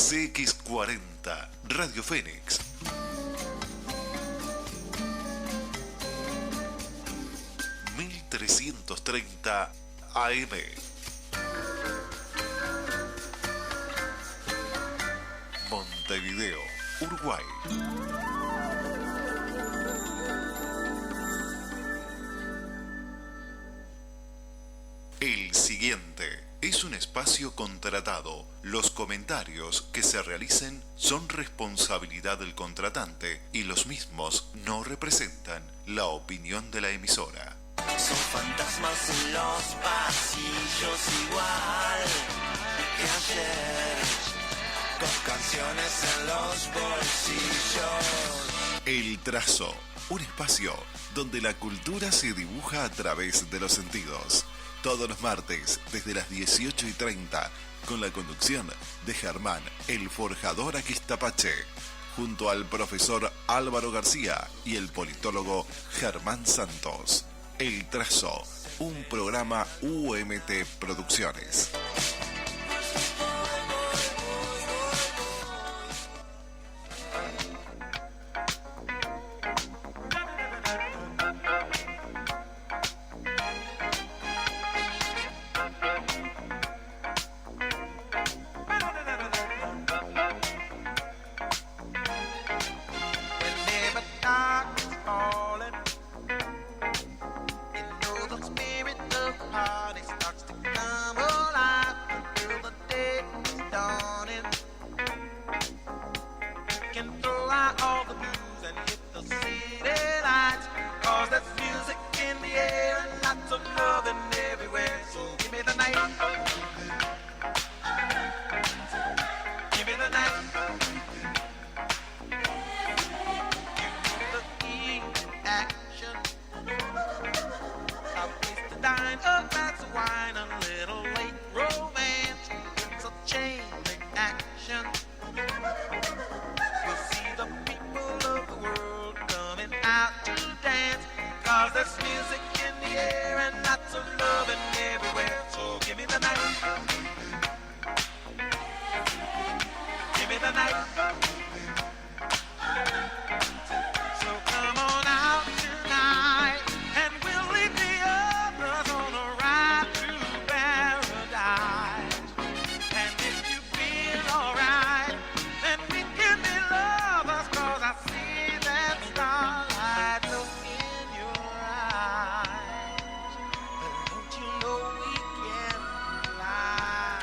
CX40, Radio Fénix. ...1330 AM. Montevideo, Uruguay. El siguiente es un espacio contratado. Los comentarios que se realicen son responsabilidad del contratante y los mismos no representan la opinión de la emisora. Son fantasmas en los pasillos igual que ayer, con canciones en los bolsillos. El trazo, un espacio donde la cultura se dibuja a través de los sentidos. Todos los martes, desde las 18:30, con la conducción de Germán, el forjador Aquistapache, junto al profesor Álvaro García y el politólogo Germán Santos. El Trazo, un programa UMT Producciones.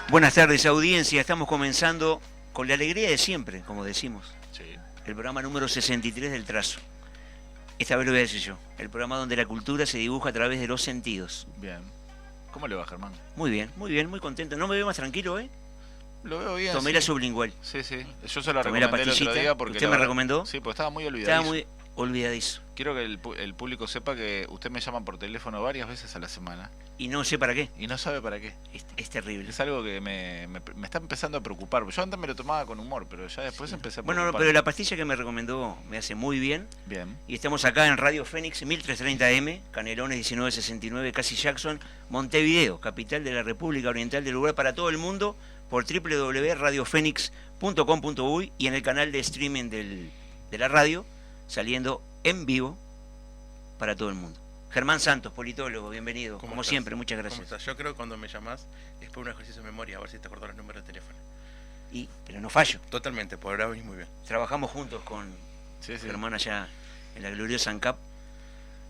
Buenas tardes, audiencia. Estamos comenzando con la alegría de siempre, como decimos. Sí. El programa número 63 del Trazo. Esta vez lo voy a decir yo. El programa donde la cultura se dibuja a través de los sentidos. Bien. ¿Cómo le va, Germán? Muy bien, muy contento. ¿No me veo más tranquilo, eh? Lo veo bien. Tomé sí. la sublingual. Sí, sí. Yo se la Tomé la recomendé el otro pastillita. día porque... ¿Usted me recomendó? Sí, porque estaba muy olvidadizo. Estaba muy olvidadizo. Quiero que el público sepa que usted me llama por teléfono varias veces a la semana. Y no sé para qué. Y no sabe para qué. Es terrible. Es algo que me está empezando a preocupar. Yo antes me lo tomaba con humor, pero ya después empecé a preocupar. Bueno, pero la pastilla que me recomendó me hace muy bien. Bien. Y estamos acá en Radio Fénix, 1330 AM, Canelones 1969, Casi Jackson, Montevideo, capital de la República Oriental del Uruguay, para todo el mundo, por www.radiofenix.com.uy y en el canal de streaming de la radio, saliendo en vivo para todo el mundo. Germán Santos, politólogo, bienvenido. Como siempre, muchas gracias. ¿Cómo estás? Yo creo que cuando me llamás es por un ejercicio de memoria, a ver si te acordás los números de teléfono. Pero no fallo. Totalmente, por ahora venís muy bien. Trabajamos juntos con Germán allá en la gloriosa ANCAP.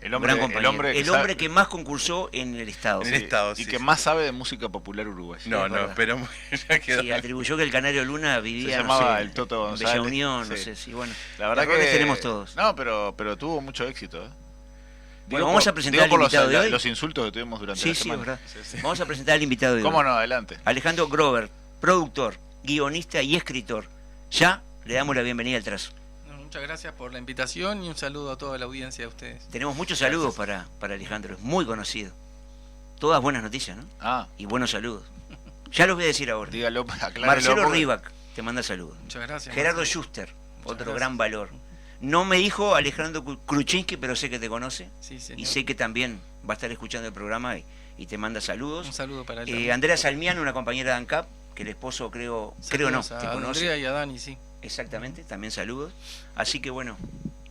El hombre que más concursó en el Estado. En el Estado, y que más sabe de música popular uruguaya. No, esperemos que ya quedó. Sí, atribuyó que el Canario Luna vivía, se llamaba no sé, el Toto González. Bella Unión, sí. no sé si, bueno. La verdad que tenemos todos. No, pero tuvo mucho éxito, Bueno, vamos a presentar al invitado de hoy. Los insultos que tuvimos durante la semana. Es verdad. Sí. Vamos a presentar al invitado de hoy. ¿Cómo no? Adelante. Alejandro Grover, productor, guionista y escritor. Ya le damos la bienvenida al Trazo. Muchas gracias por la invitación y un saludo a toda la audiencia de ustedes. Tenemos muchos saludos para Alejandro, es muy conocido. Todas buenas noticias, ¿no? Y buenos saludos. Ya los voy a decir ahora. Dígalo, aclárelo. Marcelo Rivac te manda saludos. Muchas gracias. Gerardo Marcelo. Schuster, otro gracias. gran valor. No me dijo Alejandro Kruczynski, pero sé que te conoce. Sí, señor. Y sé que también va a estar escuchando el programa y te manda saludos. Un saludo para él. Andrea Salmiano, una compañera de ANCAP, que el esposo creo no, Saludos te a Andrea conoce. y a Dani, sí. Exactamente, también saludos. Así que bueno,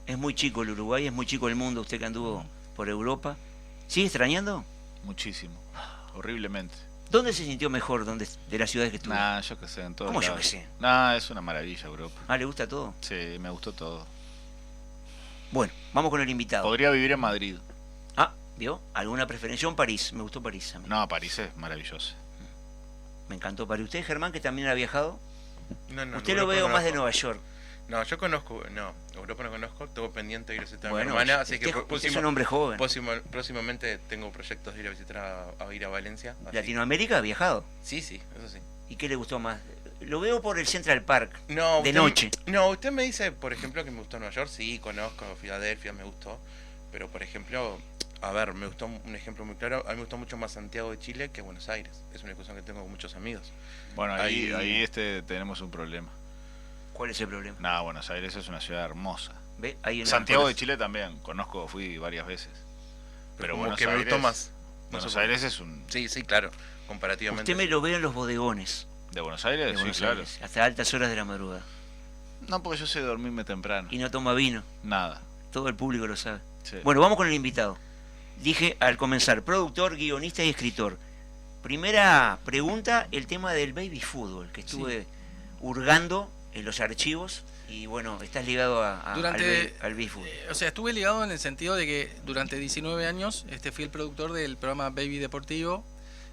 es muy chico el Uruguay, es muy chico el mundo, usted que anduvo por Europa. ¿Sigue extrañando? Muchísimo. Horriblemente. ¿Dónde se sintió mejor de las ciudades que estuvo? Nah, yo qué sé, en todos ¿Cómo yo lados. qué sé? Nah, es una maravilla Europa. Ah, ¿le gusta todo? Sí, me gustó todo. Bueno, vamos con el invitado. Podría vivir en Madrid. Ah, ¿vio? ¿Alguna preferencia? En París, me gustó París a mí. No, París es maravilloso. Me encantó París. ¿Usted, Germán, que también ha viajado? No, Usted lo Europa veo no más de conozco. Nueva York. No, yo conozco, no, Europa no conozco, tengo pendiente de ir a visitar a mi Bueno, hermana, así que usted es un hombre joven. próximamente tengo proyectos de ir a visitar a ir a Valencia. así. ¿Latinoamérica ha viajado? Sí, eso sí. ¿Y qué le gustó más? Lo veo por el Central Park, No, de usted- noche. No, usted me dice, por ejemplo, que me gustó Nueva York, sí, conozco Filadelfia, me gustó, pero por ejemplo, a ver, me gustó un ejemplo muy claro, a mí me gustó mucho más Santiago de Chile que Buenos Aires, es una discusión que tengo con muchos amigos. Bueno, ahí Ahí- tenemos un problema. ¿Cuál es el problema? Nah, Buenos Aires es una ciudad hermosa. ¿Ve? Hay una- Santiago de Chile también, fui varias veces. Pero como Buenos que me Aires, gustó más. No Buenos sé por qué. Aires es un... Sí, claro, comparativamente. Usted me sí. lo ve en los bodegones ¿De Buenos Aires? de Sí, Buenos claro. Aires, hasta altas horas de la madrugada. No, porque yo sé dormirme temprano. Y no toma vino, Nada. todo el público lo sabe. Sí. Bueno, vamos con el invitado. Dije al comenzar, productor, guionista y escritor. Primera pregunta, el tema del baby fútbol, que estuve hurgando en los archivos y bueno, estás ligado al baby fútbol. O sea, estuve ligado en el sentido de que durante 19 años fui el productor del programa Baby Deportivo,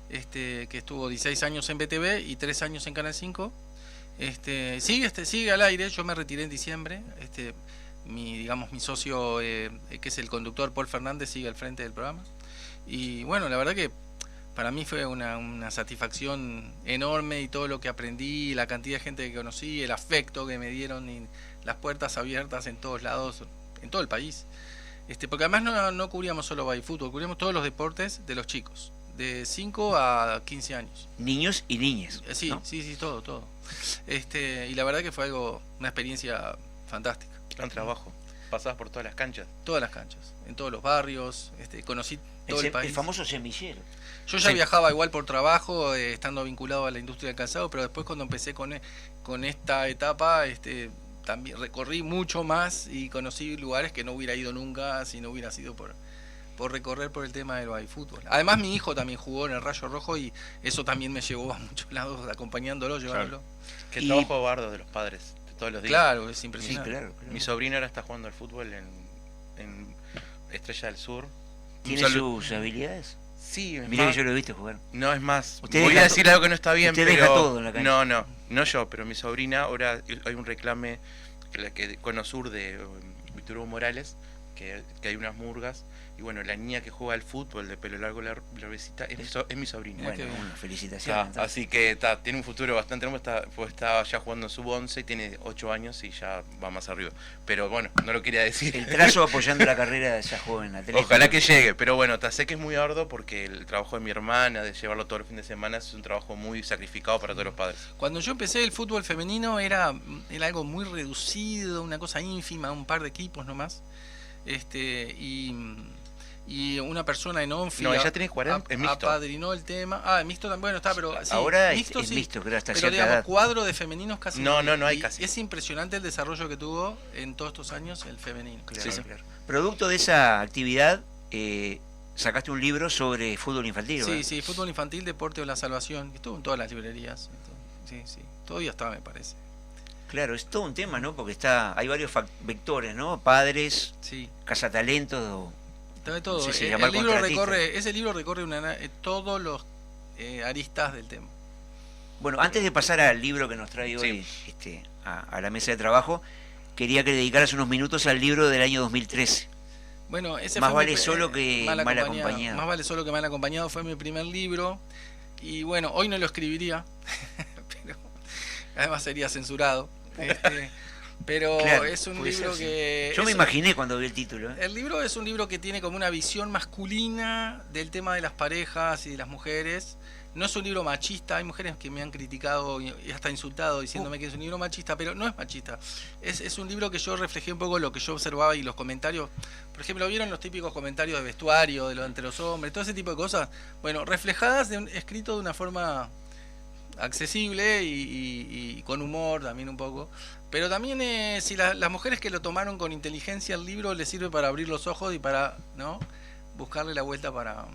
que estuvo 16 años en BTV y 3 años en Canal 5. Sigue al aire, yo me retiré en diciembre. Mi socio, que es el conductor Paul Fernández, sigue al frente del programa. Y bueno, la verdad que para mí fue una satisfacción enorme, y todo lo que aprendí, la cantidad de gente que conocí, el afecto que me dieron y las puertas abiertas en todos lados, en todo el país. Porque además no cubríamos solo baby fútbol, cubríamos todos los deportes de los chicos, de 5 a 15 años. Niños y niñas. Sí, ¿no? sí, todo. Y la verdad que fue una experiencia fantástica. Gran trabajo. Pasabas por todas las canchas. Todas las canchas, en todos los barrios, conocí todo el país. El famoso semillero. Yo ya Sí. viajaba igual por trabajo, estando vinculado a la industria del calzado, pero después cuando empecé con esta etapa, también recorrí mucho más y conocí lugares que no hubiera ido nunca si no hubiera sido por recorrer por el tema del baby fútbol. Además mi hijo también jugó en el Rayo Rojo y eso también me llevó a muchos lados acompañándolo, llevándolo. Qué Y- trabajo bardo de los padres, de todos los días. Claro, es Sí, impresionante. claro. Mi sobrino ahora está jugando al fútbol en Estrella del Sur. ¿Tiene Un saludo- sus habilidades? Sí, es Mirá más, que yo lo he visto jugar. no es más. Usted Voy deja a decir to- algo que no está bien, usted pero deja todo en la cancha. no yo, pero mi sobrina ahora hay un reclame que Cono Sur de Víctor Hugo Morales, que hay unas murgas. Y bueno, la niña que juega al fútbol de pelo largo, la besita, es mi sobrina. Bueno, qué bien. una felicitación. Está, así que tiene un futuro bastante hermoso, está ya jugando en sub-11, tiene 8 años y ya va más arriba. Pero bueno, no lo quería decir. El trazo apoyando la carrera de esa joven atleta. Ojalá que llegue, pero bueno, sé que es muy arduo porque el trabajo de mi hermana, de llevarlo todo el fin de semana, es un trabajo muy sacrificado para todos los padres. Cuando yo empecé el fútbol femenino era algo muy reducido, una cosa ínfima, un par de equipos nomás. Y una persona en Onfi No, ya tenés 40, es mixto. apadrinó el tema. Ah, mixto también, bueno, está, pero sí, Ahora mixto es sí, mixto, creo, hasta pero cierta digamos, edad. cuadro de femeninos casi No hay Y casi. es impresionante el desarrollo que tuvo en todos estos años el femenino. Claro, Sí. claro. Producto de esa actividad, sacaste un libro sobre fútbol infantil, ¿verdad? Sí, fútbol infantil, deporte o la salvación, que estuvo en todas las librerías. Sí, todavía está, me parece. Claro, es todo un tema, ¿no? Porque hay varios vectores, ¿no? Padres, Sí. cazatalentos. De todo. Sí, sí, El llamar libro contratista. ese libro recorre todos los aristas del tema. Bueno, antes de pasar al libro que nos trae hoy a la mesa de trabajo, quería que le dedicaras unos minutos al libro del año 2013. Bueno, ese Más fue vale solo que mal acompañado. Más vale solo que mal acompañado fue mi primer libro. Y bueno, hoy no lo escribiría, pero además sería censurado. Pero Claro, es un puede libro ser, sí. que... Yo me imaginé cuando vi el título. El libro es un libro que tiene como una visión masculina del tema de las parejas y de las mujeres. No es un libro machista, hay mujeres que me han criticado y hasta insultado diciéndome que es un libro machista, pero no es machista. Es un libro que yo reflejé un poco lo que yo observaba y los comentarios. Por ejemplo, ¿vieron los típicos comentarios de vestuario, entre los hombres, todo ese tipo de cosas? Bueno, reflejadas, escrito de una forma accesible y con humor también un poco. Pero también si las mujeres que lo tomaron con inteligencia el libro les sirve para abrir los ojos y para, ¿no?, buscarle la vuelta para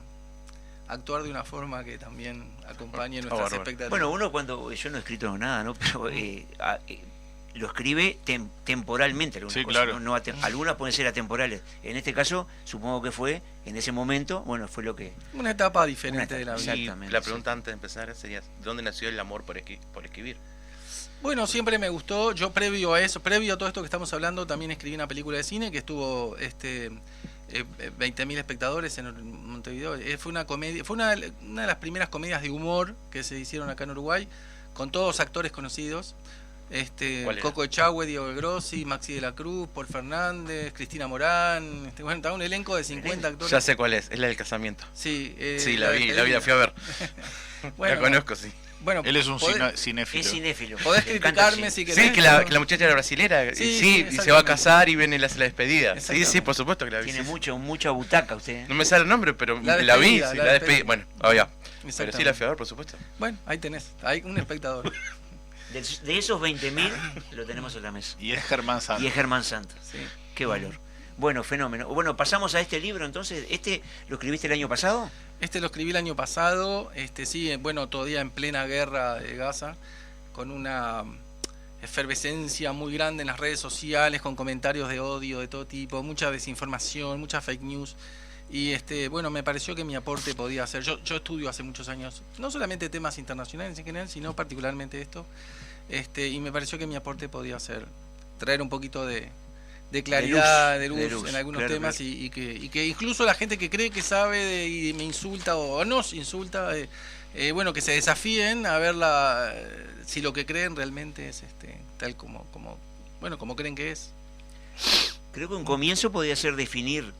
actuar de una forma que también acompañe nuestras expectativas. Bueno, uno cuando yo no he escrito nada, ¿no? Pero lo escribe temporalmente algunas Sí, cosas, claro. ¿no? Algunas pueden ser atemporales. En este caso, supongo que fue en ese momento, bueno, fue lo que... Una etapa diferente Una de la etapa, vida. Y Exactamente, la pregunta antes de empezar sería, ¿de dónde nació el amor por escribir? Bueno, siempre me gustó. Yo previo a eso, previo a todo esto que estamos hablando, también escribí una película de cine que estuvo 20.000 espectadores en Montevideo. Fue una comedia, fue una de las primeras comedias de humor que se hicieron acá en Uruguay, con todos actores conocidos. ¿Cuál era? Coco Echagüe, Diego Grossi, Maxi de la Cruz, Paul Fernández, Cristina Morán. Bueno, estaba un elenco de 50 actores. Ya sé cuál es la del casamiento. Sí, Sí, la fui a ver. Bueno, La conozco, sí. Bueno, Él es un podés- cinéfilo. Es cinéfilo. Podés Le encanta criticarme el si cine. querés. Sí, que la muchacha era brasilera, Sí, sí, y se va a exactamente. casar y viene y le hace la despedida. Sí, Exactamente. sí, por supuesto que la vi. Tiene sí, sí. mucha butaca usted. ¿eh? No me sale el nombre, pero La la vi, despedida, sí, la la despedida. despedí. Bueno, obvio. Pero Exactamente. sí la fui a ver, por supuesto. Bueno, ahí tenés, hay un espectador. De esos 20.000 lo tenemos en la mesa. Y es Germán Santos. Y es Germán Santos. Sí. Qué valor. Bueno, fenómeno. Bueno, pasamos a este libro entonces. ¿Lo escribiste el año pasado? Lo escribí el año pasado, sí, bueno, todavía en plena guerra de Gaza, con una efervescencia muy grande en las redes sociales, con comentarios de odio de todo tipo, mucha desinformación, mucha fake news. Y bueno, me pareció que mi aporte podía ser. Yo estudio hace muchos años, no solamente temas internacionales en general, sino particularmente esto. Y me pareció que mi aporte podía ser traer un poquito de claridad, de luz en algunos claro, temas. claro. Y que incluso la gente que cree que sabe y me insulta o nos insulta, bueno, que se desafíen a ver si lo que creen realmente es tal como creen que es. Creo que un comienzo podría ser definir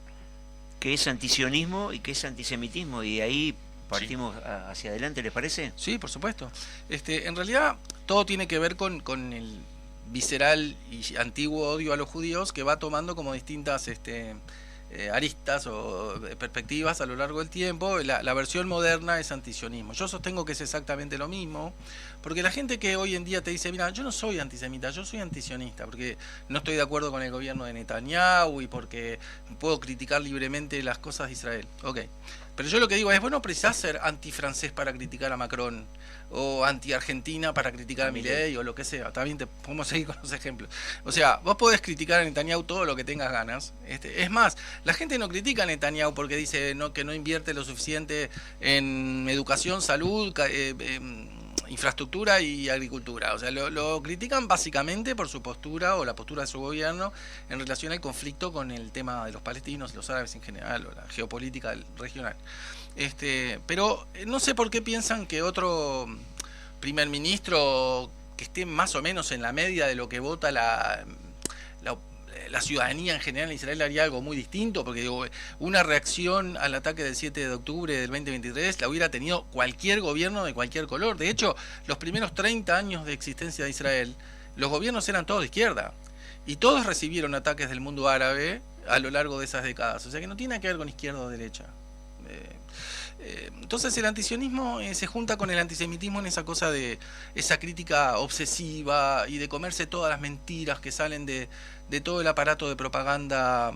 qué es antisionismo y qué es antisemitismo, y de ahí partimos hacia adelante, ¿les parece? Sí, por supuesto. En realidad todo tiene que ver con el visceral y antiguo odio a los judíos, que va tomando como distintas aristas o perspectivas a lo largo del tiempo. La versión moderna es antisionismo. Yo sostengo que es exactamente lo mismo, porque la gente que hoy en día te dice, mira, yo no soy antisemita, yo soy antisionista, porque no estoy de acuerdo con el gobierno de Netanyahu y porque puedo criticar libremente las cosas de Israel. Ok. Pero yo lo que digo es, vos no precisás ser antifrancés para criticar a Macron, o anti-Argentina para criticar a Milei, o lo que sea. También te podemos seguir con los ejemplos. O sea, vos podés criticar a Netanyahu todo lo que tengas ganas. Es más, la gente no critica a Netanyahu porque dice que no invierte lo suficiente en educación, salud, infraestructura y agricultura. O sea, lo critican básicamente por su postura o la postura de su gobierno en relación al conflicto con el tema de los palestinos y los árabes en general, o la geopolítica regional. Pero no sé por qué piensan que otro primer ministro que esté más o menos en la media de lo que vota la ciudadanía en general en Israel haría algo muy distinto, porque digo, una reacción al ataque del 7 de octubre del 2023 la hubiera tenido cualquier gobierno de cualquier color. De hecho, los primeros 30 años de existencia de Israel, los gobiernos eran todos de izquierda, y todos recibieron ataques del mundo árabe a lo largo de esas décadas. O sea que no tiene que ver con izquierda o derecha. Entonces el antisionismo se junta con el antisemitismo en esa cosa de esa crítica obsesiva y de comerse todas las mentiras que salen de todo el aparato de propaganda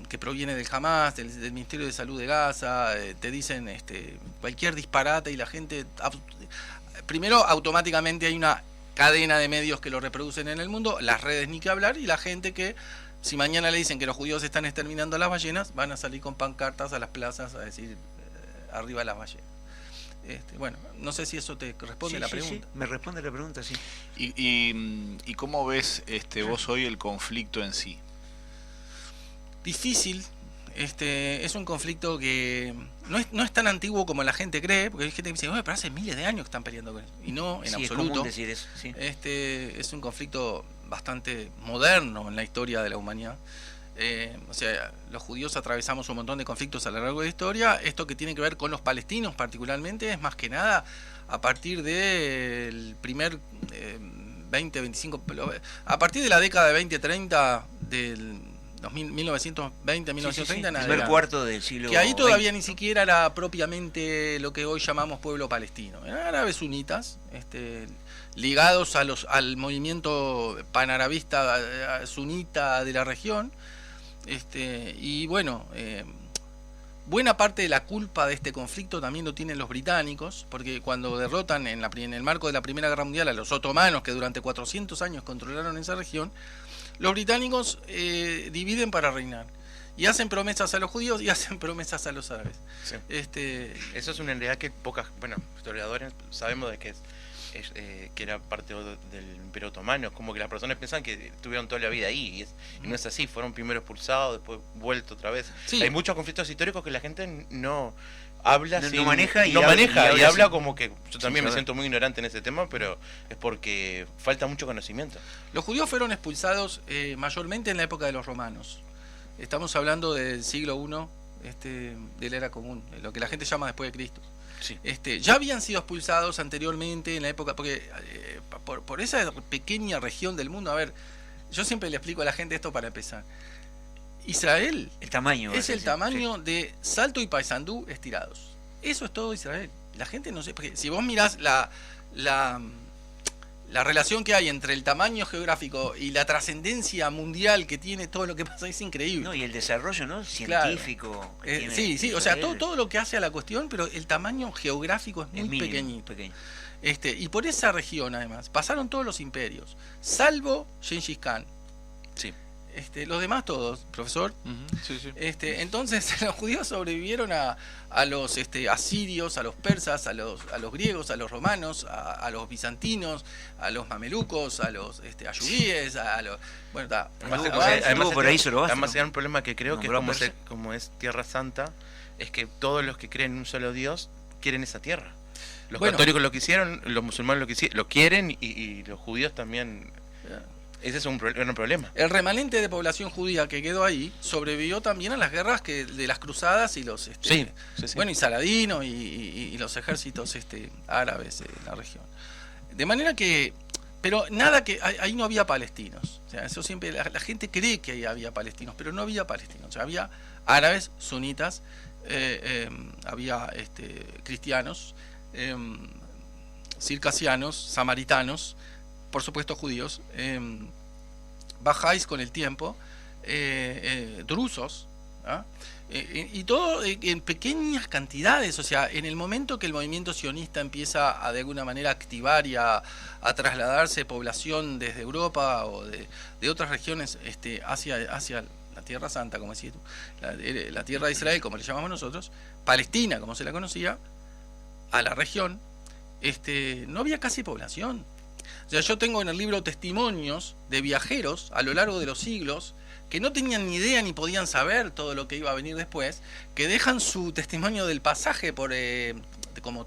que proviene del Hamas, del Ministerio de Salud de Gaza. Te dicen cualquier disparate y la gente... Primero, automáticamente hay una cadena de medios que lo reproducen en el mundo, las redes ni que hablar, y la gente que... Si mañana le dicen que los judíos están exterminando a las ballenas, van a salir con pancartas a las plazas a decir arriba las ballenas. Bueno, no sé si eso te responde la pregunta. Sí, me responde la pregunta, sí. ¿Y cómo ves vos hoy el conflicto en sí? Difícil. Es un conflicto que no es tan antiguo como la gente cree, porque hay gente que dice, pero hace miles de años que están peleando con eso. Y no, en Sí, absoluto. es común decir eso, sí. Es un conflicto bastante moderno en la historia de la humanidad. O sea, los judíos atravesamos un montón de conflictos a lo largo de la historia. Esto que tiene que ver con los palestinos particularmente es más que nada a partir del primer 20, 25, a partir de la década de 20, 30 del 1920, 1930, nada. Primer cuarto del siglo Que ahí todavía XX. ni siquiera era propiamente lo que hoy llamamos pueblo palestino. Eran árabes sunitas, ligados al movimiento panarabista sunita de la región. Y bueno, buena parte de la culpa de este conflicto también lo tienen los británicos, porque cuando derrotan en el marco de la Primera Guerra Mundial a los otomanos, que durante 400 años controlaron esa región, los británicos dividen para reinar. Y hacen promesas a los judíos y hacen promesas a los árabes. Sí. Eso es una realidad que pocas, historiadores sabemos de que que era parte del Imperio Otomano. Como que las personas piensan que tuvieron toda la vida ahí y no es así. Fueron primero expulsados, después vuelto otra vez. Sí. Hay muchos conflictos históricos que la gente no habla, No maneja y habla sin- como que yo también me saber. siento muy ignorante en ese tema, pero es porque falta mucho conocimiento. Los judíos fueron expulsados mayormente en la época de los romanos. Estamos hablando del siglo I de la era común, lo que la gente llama después de Cristo. Sí. Ya habían sido expulsados anteriormente en la época, porque por esa pequeña región del mundo, a ver, yo siempre le explico a la gente esto para empezar. Israel El tamaño. es el sí, tamaño de Salto y Paysandú estirados. Eso es todo Israel. La gente no sé, porque si vos mirás la relación que hay entre el tamaño geográfico y la trascendencia mundial que tiene todo lo que pasa es increíble. No, y el desarrollo, ¿no? Claro. Científico. que tiene Sí, o sea, Israel todo lo que hace a la cuestión, pero el tamaño geográfico es muy mínimo, pequeñito. pequeño. Y por esa región, además, pasaron todos los imperios, salvo Gengis Khan. Sí. Los demás todos, profesor. Sí, sí. Entonces los judíos sobrevivieron a los asirios, a los persas, a los griegos, a los romanos, a los bizantinos, a los mamelucos, a los ayubíes, a los... Bueno, está. Además, por ahí Zoroastro. además hay un problema que creo que Nombró como, Persia. como es Tierra Santa, es que todos los que creen en un solo Dios quieren esa tierra. Los Bueno. católicos lo quisieron, los musulmanes lo quieren y los judíos también. Ese es un gran problema. El remanente de población judía que quedó ahí sobrevivió también a las guerras de las cruzadas y los Sí. bueno, y Saladino y los ejércitos árabes en la región. De manera que, pero nada que ahí no había palestinos. O sea, eso siempre la gente cree que ahí había palestinos, pero no había palestinos. O sea, había árabes, sunitas, había cristianos, circasianos, samaritanos, por supuesto judíos, bajáis con el tiempo, drusos, ¿ah? Y todo en pequeñas cantidades. O sea, en el momento que el movimiento sionista empieza a de alguna manera activar y a trasladarse población desde Europa o de otras regiones hacia la Tierra Santa, como decís tú, la Tierra de Israel, como le llamamos nosotros, Palestina, como se la conocía, a la región, no había casi población. O sea, yo tengo en el libro testimonios de viajeros a lo largo de los siglos que no tenían ni idea ni podían saber todo lo que iba a venir después, que dejan su testimonio del pasaje como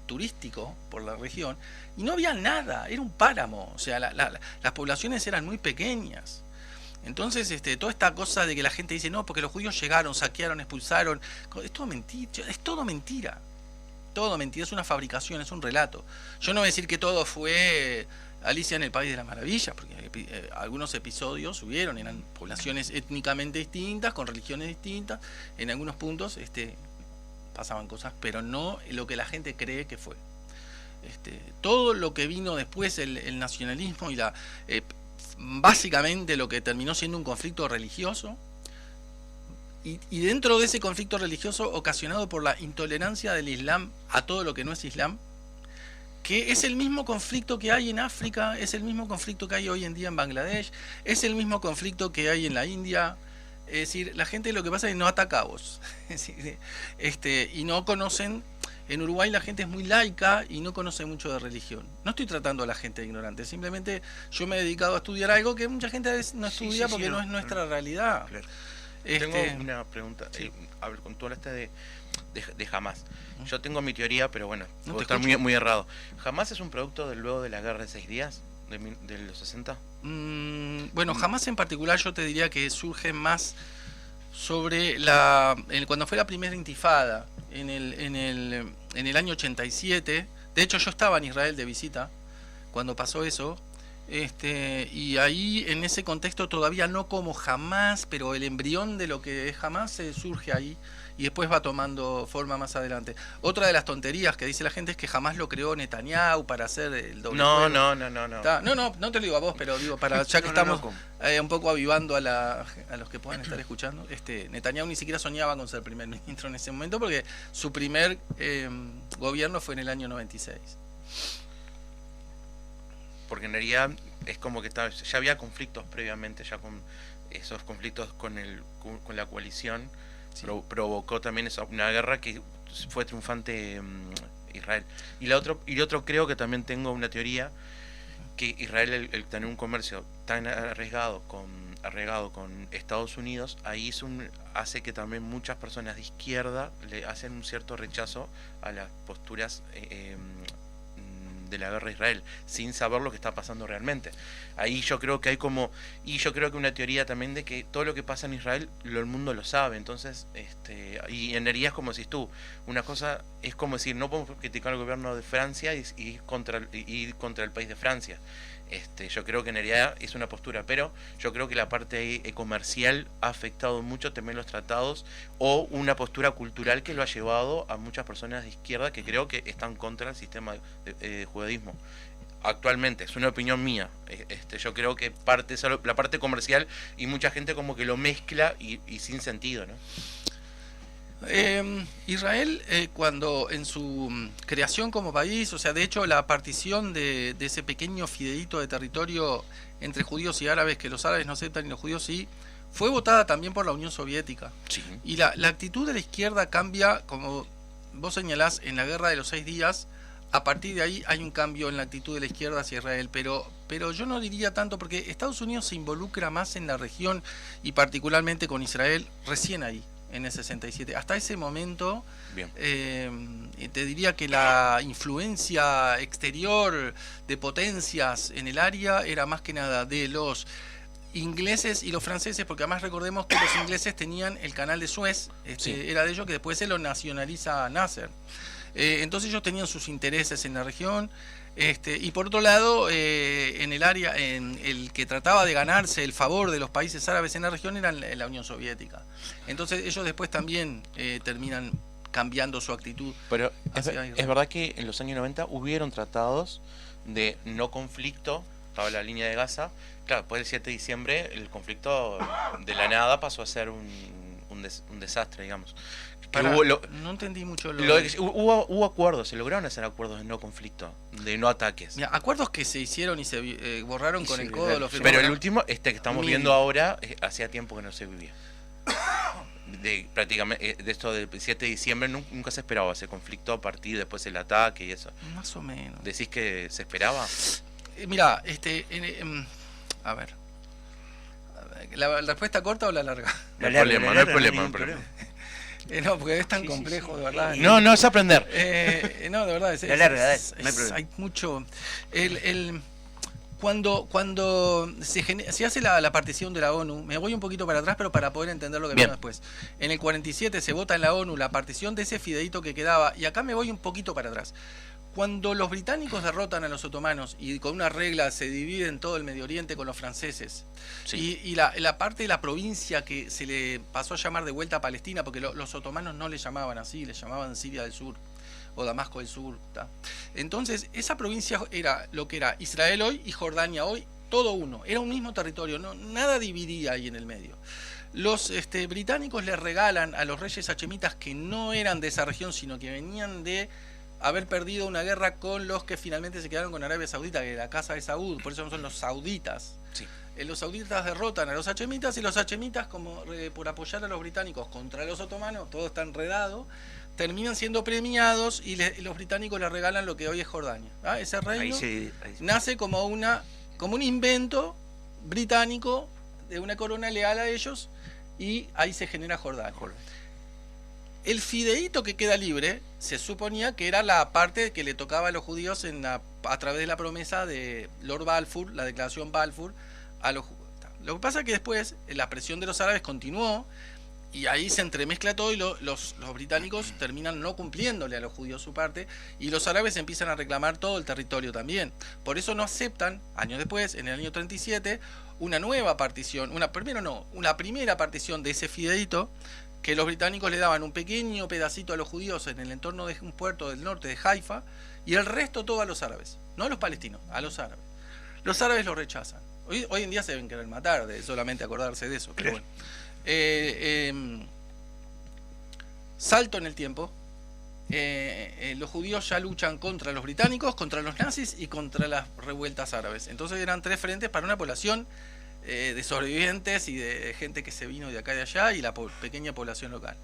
turístico por la región, y no había nada, era un páramo. O sea, las poblaciones eran muy pequeñas. Entonces, toda esta cosa de que la gente dice, no, porque los judíos llegaron, saquearon, expulsaron, es todo mentira, es todo mentira. Todo mentira, es una fabricación, es un relato. Yo no voy a decir que todo fue Alicia en el País de las Maravillas, porque algunos episodios hubieron, eran poblaciones étnicamente distintas, con religiones distintas, en algunos puntos pasaban cosas, pero no lo que la gente cree que fue. Todo lo que vino después, el nacionalismo y básicamente lo que terminó siendo un conflicto religioso, y dentro de ese conflicto religioso ocasionado por la intolerancia del Islam a todo lo que no es Islam, que es el mismo conflicto que hay en África, es el mismo conflicto que hay hoy en día en Bangladesh, es el mismo conflicto que hay en la India. Es decir, la gente lo que pasa es que no ata cabos. Y no conocen. En Uruguay la gente es muy laica y no conoce mucho de religión. No estoy tratando a la gente de ignorante, simplemente yo me he dedicado a estudiar algo que mucha gente a veces no estudia porque no es nuestra realidad. Claro. Tengo una pregunta. A ver, con tú hablaste de Hamas. Yo tengo mi teoría, pero bueno, No puedo te estar escucho. muy errado. ¿Hamas es un producto luego de la guerra de 6 días? ¿De los 60? Bueno, jamás en particular yo te diría que surge más sobre cuando fue la primera intifada en el año 87. De hecho, yo estaba en Israel de visita cuando pasó eso. Y ahí en ese contexto todavía no como Hamás, pero el embrión de lo que es Hamás surge ahí y después va tomando forma más adelante. Otra de las tonterías que dice la gente es que jamás lo creó Netanyahu para hacer el doble juego. No te lo digo a vos, pero digo para ya que estamos un poco avivando a los que puedan estar escuchando. Netanyahu ni siquiera soñaba con ser primer ministro en ese momento porque su primer gobierno fue en el año 96. Porque en realidad es como que ya había conflictos previamente, ya con esos conflictos con la coalición, sí. Provocó también una guerra que fue triunfante Israel. Y lo otro creo que también tengo una teoría, que Israel, el tener un comercio tan arriesgado con Estados Unidos, ahí hace que también muchas personas de izquierda le hacen un cierto rechazo a las posturas de la guerra de Israel, sin saber lo que está pasando realmente. Ahí yo creo que yo creo que una teoría también de que todo lo que pasa en Israel, el mundo lo sabe. Entonces, y en realidad es como decís tú, una cosa es como decir, no podemos criticar al gobierno de Francia y contra el país de Francia. Yo creo que en realidad es una postura, pero yo creo que la parte comercial ha afectado mucho también los tratados, o una postura cultural que lo ha llevado a muchas personas de izquierda que creo que están contra el sistema de judaísmo. Actualmente, es una opinión mía. Yo creo que la parte comercial, y mucha gente como que lo mezcla y sin sentido, ¿no? Israel, cuando en su creación como país, o sea, de hecho la partición de ese pequeño fideíto de territorio entre judíos y árabes, que los árabes no aceptan y los judíos sí, fue votada también por la Unión Soviética. Sí. Y la actitud de la izquierda cambia, como vos señalás, en la Guerra de los 6 días. A partir de ahí hay un cambio en la actitud de la izquierda hacia Israel, pero yo no diría tanto, porque Estados Unidos se involucra más en la región y particularmente con Israel recién ahí, en el 67. Hasta ese momento, te diría que la influencia exterior de potencias en el área era más que nada de los ingleses y los franceses, porque además recordemos que los ingleses tenían el canal de Suez, era de ellos, que después se lo nacionaliza Nasser. Entonces ellos tenían sus intereses en la región, y por otro lado, en el área, en el que trataba de ganarse el favor de los países árabes en la región era la Unión Soviética. Entonces ellos después también terminan cambiando su actitud. Pero es verdad que en los años 90 hubieron tratados de no conflicto, estaba la línea de Gaza. Claro, después del 7 de diciembre el conflicto de la nada pasó a ser un desastre, digamos. No entendí mucho hubo acuerdos, se lograron hacer acuerdos de no conflicto, de no ataques. Mira, acuerdos que se hicieron y se borraron con el codo. Pero el último, que estamos viendo ahora, hacía tiempo que no se vivía. Prácticamente, de esto del 7 de diciembre nunca se esperaba ese conflicto a partir después del ataque y eso. Más o menos. ¿Decís que se esperaba? Mira, a ver. ¿La respuesta corta o la larga? No hay problema. No, porque es tan complejo, de verdad. No, es aprender. No, de verdad. La larga, no hay problema. Hay mucho. Cuando se hace la partición de la ONU, me voy un poquito para atrás, pero para poder entender lo que viene después. En el 47 se vota en la ONU la partición de ese fideíto que quedaba, y acá me voy un poquito para atrás. Cuando los británicos derrotan a los otomanos y con una regla se dividen todo el Medio Oriente con los franceses, sí. y la parte de la provincia que se le pasó a llamar de vuelta a Palestina, porque los otomanos no le llamaban así, le llamaban Siria del Sur o Damasco del Sur. ¿tá? Entonces esa provincia era lo que era Israel hoy y Jordania hoy, todo uno, era un mismo territorio, nada dividía ahí en el medio. Los británicos le regalan a los reyes hachemitas, que no eran de esa región, sino que venían de haber perdido una guerra con los que finalmente se quedaron con Arabia Saudita, que era la casa de Saud, por eso no son los sauditas. Sí. Los sauditas derrotan a los hachemitas, y los hachemitas, como por apoyar a los británicos contra los otomanos, todo está enredado, terminan siendo premiados, y los británicos le regalan lo que hoy es Jordania. ¿Ah? Ese reino nace como un invento británico de una corona leal a ellos, y ahí se genera Jordania. El fideíto que queda libre se suponía que era la parte que le tocaba a los judíos a través de la promesa de Lord Balfour, la declaración Balfour, a los judíos. Lo que pasa es que después la presión de los árabes continuó, Y ahí se entremezcla todo y los británicos terminan no cumpliéndole a los judíos su parte y los árabes empiezan a reclamar todo el territorio también. Por eso no aceptan, años después, en el año 37, una nueva partición, una primera partición de ese fideíto, que los británicos le daban un pequeño pedacito a los judíos en el entorno de un puerto del norte de Haifa y el resto todo a los árabes, no a los palestinos, a los árabes. Los árabes lo rechazan. Hoy en día se deben querer matar de solamente acordarse de eso, pero bueno. Salto en el tiempo. Los judíos ya luchan contra los británicos, contra los nazis y contra las revueltas árabes. Entonces eran 3 frentes para una población de sobrevivientes y de gente que se vino de acá y de allá y la pequeña población local.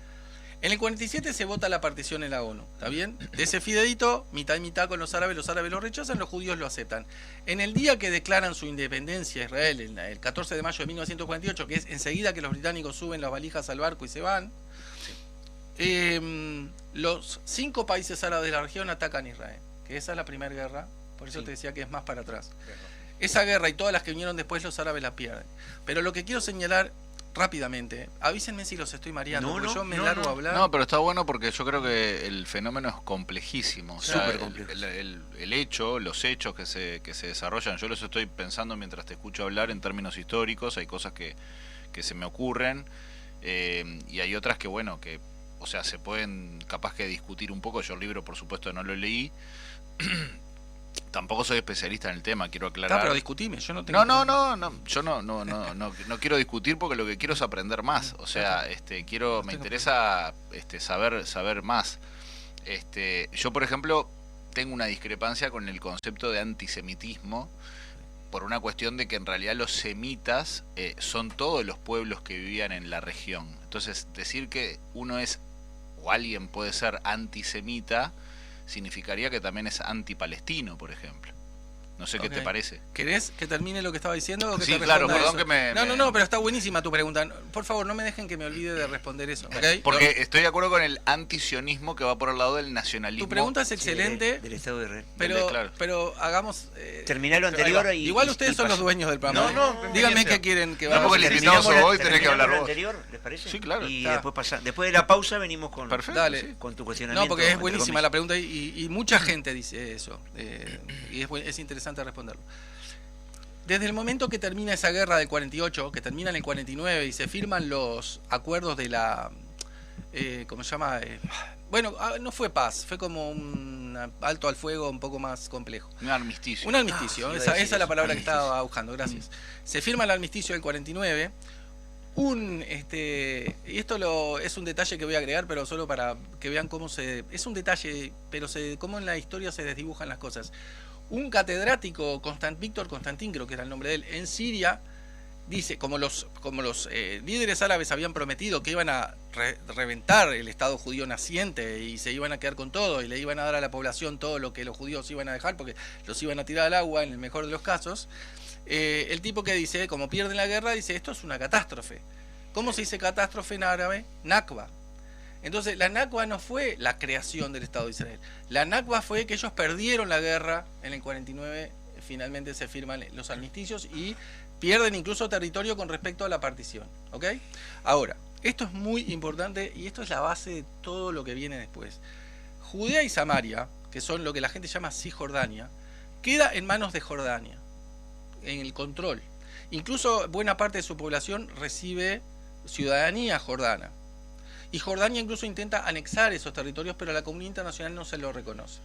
En el 47 se vota la partición en la ONU, ¿está bien? De ese fideíto, mitad y mitad con los árabes lo rechazan, los judíos lo aceptan. En el día que declaran su independencia a Israel, el 14 de mayo de 1948, que es enseguida que los británicos suben las valijas al barco y se van, los 5 países árabes de la región atacan a Israel, que esa es la primera guerra, por eso te decía que es más para atrás. Esa guerra y todas las que vinieron después los árabes la pierden. Pero lo que quiero señalar rápidamente, avísenme si los estoy mareando, porque yo me largo a hablar. No, pero está bueno porque yo creo que el fenómeno es complejísimo. O sea, Súper complejo. el hecho, los hechos que se desarrollan, yo los estoy pensando mientras te escucho hablar en términos históricos, hay cosas que se me ocurren y hay otras que, bueno, que, o sea, se pueden capaz que discutir un poco. Yo el libro, por supuesto, no lo leí. Tampoco soy especialista en el tema, quiero aclarar. Pero discutime, yo no tengo... Yo no quiero discutir porque lo que quiero es aprender más. O sea, me interesa saber más. Yo, por ejemplo, tengo una discrepancia con el concepto de antisemitismo por una cuestión de que en realidad los semitas son todos los pueblos que vivían en la región. Entonces, decir que uno es o alguien puede ser antisemita significaría que también es antipalestino, por ejemplo. No sé qué te parece. ¿Querés que termine lo que estaba diciendo? O que Sí, te claro, responda perdón eso? que No, pero está buenísima tu pregunta. Por favor, no me dejen que me olvide de responder eso. ¿Okay? Porque estoy de acuerdo con el antisionismo que va por el lado del nacionalismo. Tu pregunta es excelente, Del Estado de Israel. pero hagamos... Terminá lo anterior y... Igual ustedes son los dueños del programa. Díganme qué quieren que No, vamos porque a el hacer. invitado sos vos y tenés que hablar lo vos. anterior, ¿les parece? Sí, claro. Y Está. después de la pausa venimos con, Perfecto. Dale. con tu cuestionamiento. No, porque es entre buenísima comillas. la pregunta y mucha gente dice eso. Y es interesante responderlo. Desde el momento que termina esa guerra del 48, que termina en el 49 y se firman los acuerdos de la... ¿cómo se llama? Bueno, no fue paz, fue como un alto al fuego un poco más complejo. Un armisticio. Un armisticio, iba a esa decir es la eso, palabra que armisticio. estaba buscando, gracias. Se firma el armisticio del 49. Y esto es un detalle que voy a agregar, pero solo para que vean cómo es un detalle, pero cómo en la historia se desdibujan las cosas. Un catedrático, Víctor Constantín, creo que era el nombre de él, en Siria, dice, como los líderes árabes habían prometido que iban a reventar el Estado judío naciente y se iban a quedar con todo y le iban a dar a la población todo lo que los judíos iban a dejar porque los iban a tirar al agua en el mejor de los casos, el tipo que dice, como pierden la guerra, dice, esto es una catástrofe. ¿Cómo se dice catástrofe en árabe? Nakba. Entonces, la Nakba no fue la creación del Estado de Israel. La Nakba fue que ellos perdieron la guerra en el 49, finalmente se firman los armisticios y pierden incluso territorio con respecto a la partición. ¿Ok? Ahora, esto es muy importante y esto es la base de todo lo que viene después. Judea y Samaria, que son lo que la gente llama Cisjordania, queda en manos de Jordania, en el control. Incluso buena parte de su población recibe ciudadanía jordana. Y Jordania incluso intenta anexar esos territorios, pero la comunidad internacional no se lo reconoce.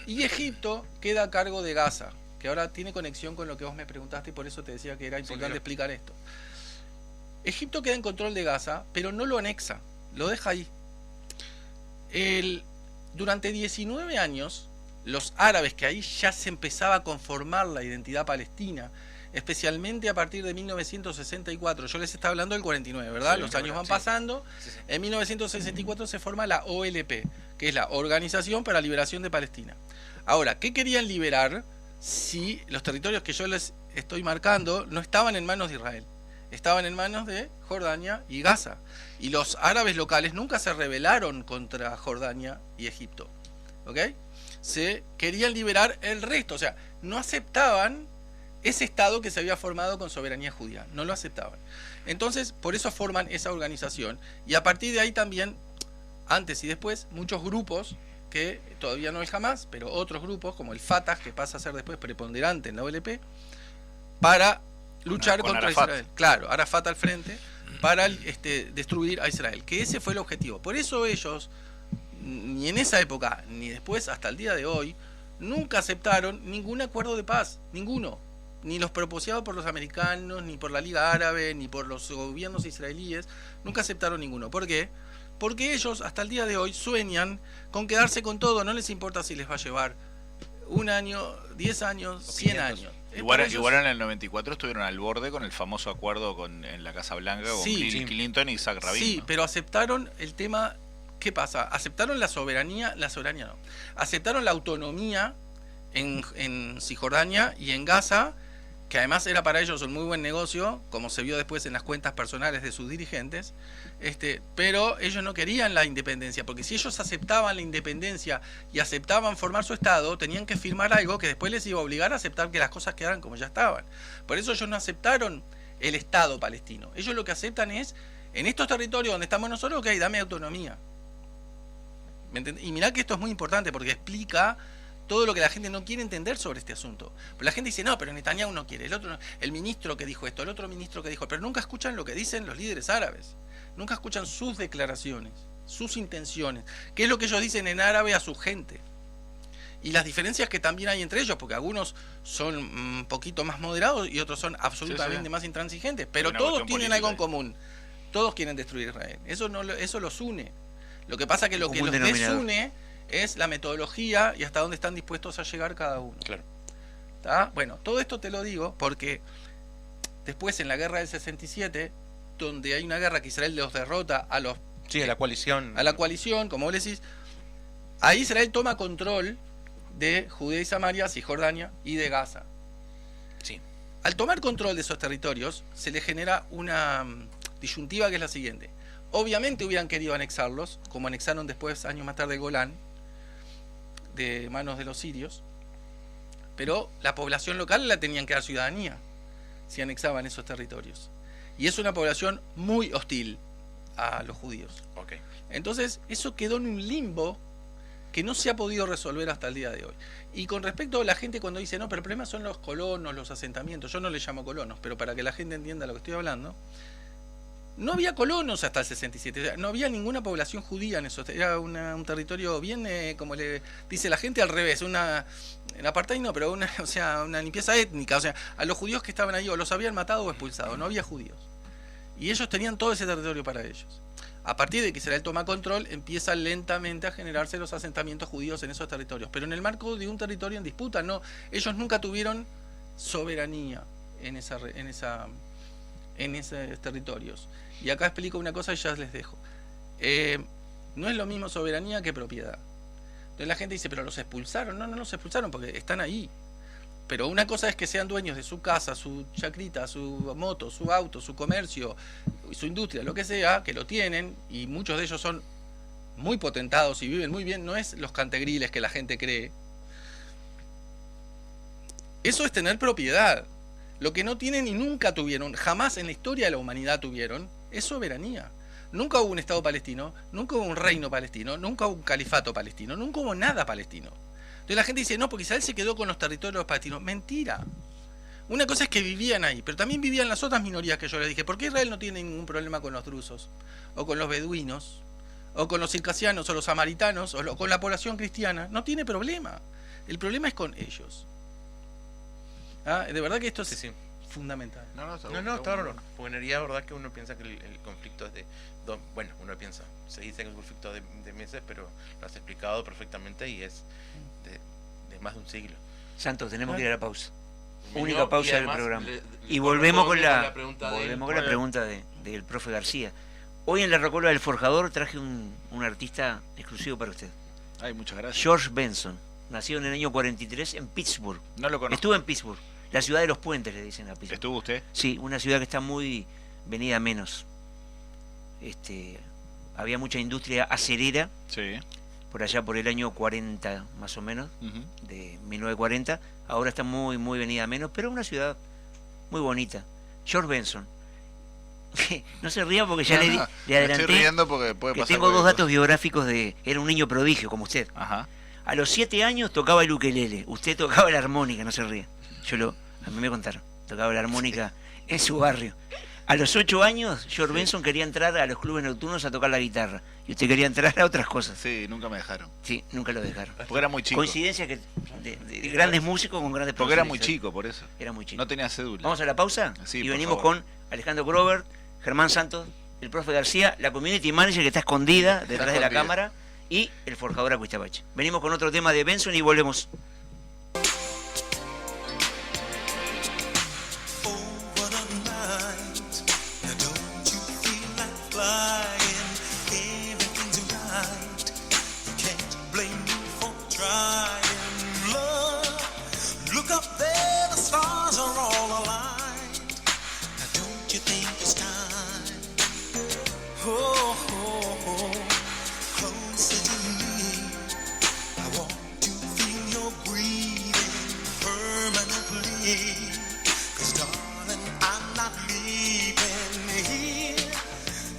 Y Egipto queda a cargo de Gaza, que ahora tiene conexión con lo que vos me preguntaste y por eso te decía que era importante explicar esto. Egipto queda en control de Gaza, pero no lo anexa, lo deja ahí. Durante 19 años, los árabes, que ahí ya se empezaba a conformar la identidad palestina, especialmente a partir de 1964, yo les estaba hablando del 49, ¿verdad? Sí, los años van pasando. En 1964 se forma la OLP, que es la Organización para la Liberación de Palestina. Ahora, ¿qué querían liberar si los territorios que yo les estoy marcando no estaban en manos de Israel? Estaban en manos de Jordania y Gaza. Y los árabes locales nunca se rebelaron contra Jordania y Egipto. ¿Ok? Se querían liberar el resto, o sea, no aceptaban ese Estado que se había formado con soberanía judía. No lo aceptaban. Entonces, por eso forman esa organización. Y a partir de ahí también, antes y después, muchos grupos, que todavía no el Hamas, pero otros grupos, como el Fatah, que pasa a ser después preponderante en la OLP, para luchar con contra Arafat. Israel. Claro, Arafat al frente, para destruir a Israel. Que ese fue el objetivo. Por eso ellos, ni en esa época, ni después, hasta el día de hoy, nunca aceptaron ningún acuerdo de paz. Ninguno. Ni los propiciados por los americanos, ni por la Liga Árabe, ni por los gobiernos israelíes. Nunca aceptaron ninguno. ¿Por qué? Porque ellos, hasta el día de hoy, sueñan con quedarse con todo. No les importa si les va a llevar 1 año, 10 años, 100 años. Igual Para ellos- en el 94 estuvieron al borde con el famoso acuerdo en la Casa Blanca con Sí, Bill sí. Clinton y Isaac Rabin. Sí, ¿no? pero aceptaron el tema. ¿Qué pasa? Aceptaron la soberanía no. Aceptaron la autonomía en Cisjordania y en Gaza, que además era para ellos un muy buen negocio, como se vio después en las cuentas personales de sus dirigentes, pero ellos no querían la independencia, porque si ellos aceptaban la independencia y aceptaban formar su Estado, tenían que firmar algo que después les iba a obligar a aceptar que las cosas quedaran como ya estaban. Por eso ellos no aceptaron el Estado palestino. Ellos lo que aceptan es, en estos territorios donde estamos nosotros, ok, dame autonomía. ¿Me entendés? Y mirá que esto es muy importante porque explica todo lo que la gente no quiere entender sobre este asunto. Pero la gente dice, no, pero Netanyahu no quiere, el otro no, el ministro que dijo esto, el otro ministro que dijo, pero nunca escuchan lo que dicen los líderes árabes. Nunca escuchan sus declaraciones, sus intenciones, qué es lo que ellos dicen en árabe a su gente. Y las diferencias que también hay entre ellos, porque algunos son un poquito más moderados y otros son absolutamente Sí, sí. más intransigentes, pero Una todos cuestión tienen política algo en ahí. común. Todos quieren destruir Israel. Eso los une. Lo que pasa que lo que Común los denominador. desune es la metodología y hasta dónde están dispuestos a llegar cada uno. Claro. ¿Tá? Bueno, todo esto te lo digo porque después en la guerra del 67, donde hay una guerra que Israel los derrota a los Sí, a la coalición. a la coalición, como vos decís, ahí Israel toma control de Judea y Samaria, Cisjordania y de Gaza. Sí. Al tomar control de esos territorios, se le genera una disyuntiva que es la siguiente. Obviamente hubieran querido anexarlos, como anexaron después, años más tarde, Golán, de manos de los sirios, pero la población local la tenían que dar ciudadanía si anexaban esos territorios. Y es una población muy hostil a los judíos. Ok. Entonces, eso quedó en un limbo que no se ha podido resolver hasta el día de hoy. Y con respecto a la gente cuando dice, no, pero el problema son los colonos, los asentamientos, yo no les llamo colonos, pero para que la gente entienda lo que estoy hablando, no había colonos hasta el 67, o sea, no había ninguna población judía en eso, era un territorio bien, como le dice la gente, al revés, en apartheid no, pero una limpieza étnica, o sea, a los judíos que estaban ahí o los habían matado o expulsado, no había judíos. Y ellos tenían todo ese territorio para ellos. A partir de que Israel toma control, empiezan lentamente a generarse los asentamientos judíos en esos territorios, pero en el marco de un territorio en disputa, no, ellos nunca tuvieron soberanía en esos territorios. Y acá explico una cosa y ya les dejo. No es lo mismo soberanía que propiedad. Entonces la gente dice, pero los expulsaron. No los expulsaron porque están ahí. Pero una cosa es que sean dueños de su casa, su chacrita, su moto, su auto, su comercio, su industria, lo que sea, que lo tienen, y muchos de ellos son muy potentados y viven muy bien, no es los cantegriles que la gente cree. Eso es tener propiedad. Lo que no tienen y nunca tuvieron, jamás en la historia de la humanidad tuvieron, es soberanía. Nunca hubo un Estado palestino, nunca hubo un reino palestino, nunca hubo un califato palestino, nunca hubo nada palestino. Entonces la gente dice, no, porque Israel se quedó con los territorios palestinos. Mentira. Una cosa es que vivían ahí, pero también vivían las otras minorías que yo les dije. ¿Por qué Israel no tiene ningún problema con los drusos? O con los beduinos, o con los circasianos, o los samaritanos, o con la población cristiana. No tiene problema. El problema es con ellos. De verdad que esto es Sí. fundamental. No, está bárbaro. Porque en realidad, verdad que uno piensa que el conflicto es de... Bueno, uno piensa, se dice que es un conflicto de meses, pero lo has explicado perfectamente y es de más de un siglo. Santos, tenemos que ir a la pausa. Me Única dio- pausa y del además programa. le- Y volvemos con la pregunta de él. volvemos con la pregunta del profe García. Hoy en la Rocola del Forjador traje un artista exclusivo para usted. Ay, muchas gracias. George Benson, nacido en el año 43 en Pittsburgh. No lo conozco. Estuvo en Pittsburgh, la ciudad de los puentes le dicen a Pittsburgh. ¿Estuvo usted? Sí, una ciudad que está muy venida a menos. Había mucha industria acerera Sí. por allá por el año 40 más o menos, de 1940. Ahora está muy, muy venida menos, pero una ciudad muy bonita. George Benson. No se ría porque ya le adelanté. Estoy riendo porque puede que pasar tengo dos cualquier datos biográficos de... Era un niño prodigio, como usted. cosa. Ajá. A los 7 años tocaba el ukelele. Usted tocaba la armónica, no se ría. A mí me contaron. Tocaba la armónica en su barrio. A los 8 años, George Benson quería entrar a los clubes nocturnos a tocar la guitarra. Y usted quería entrar a otras cosas. Sí, nunca me dejaron. Sí, nunca lo dejaron. Porque era muy chico. Coincidencia que de grandes músicos con grandes Porque era profesores. muy chico, por eso. Era muy chico. No tenía cédula. Vamos a la pausa Sí, y por venimos favor. con Alejandro Grover, Germán Santos, el profe García, la community manager que está escondida detrás de la escondida. cámara y el forjador Acuistabache. Venimos con otro tema de Benson y volvemos. Over the night, now don't you feel like flying? Everything's right. You can't blame me for trying. Look up there, the stars are all aligned. Now don't you think it's time? Oh, closer to me. I want to feel your breathing permanently. 'Cause darling, I'm not leaving here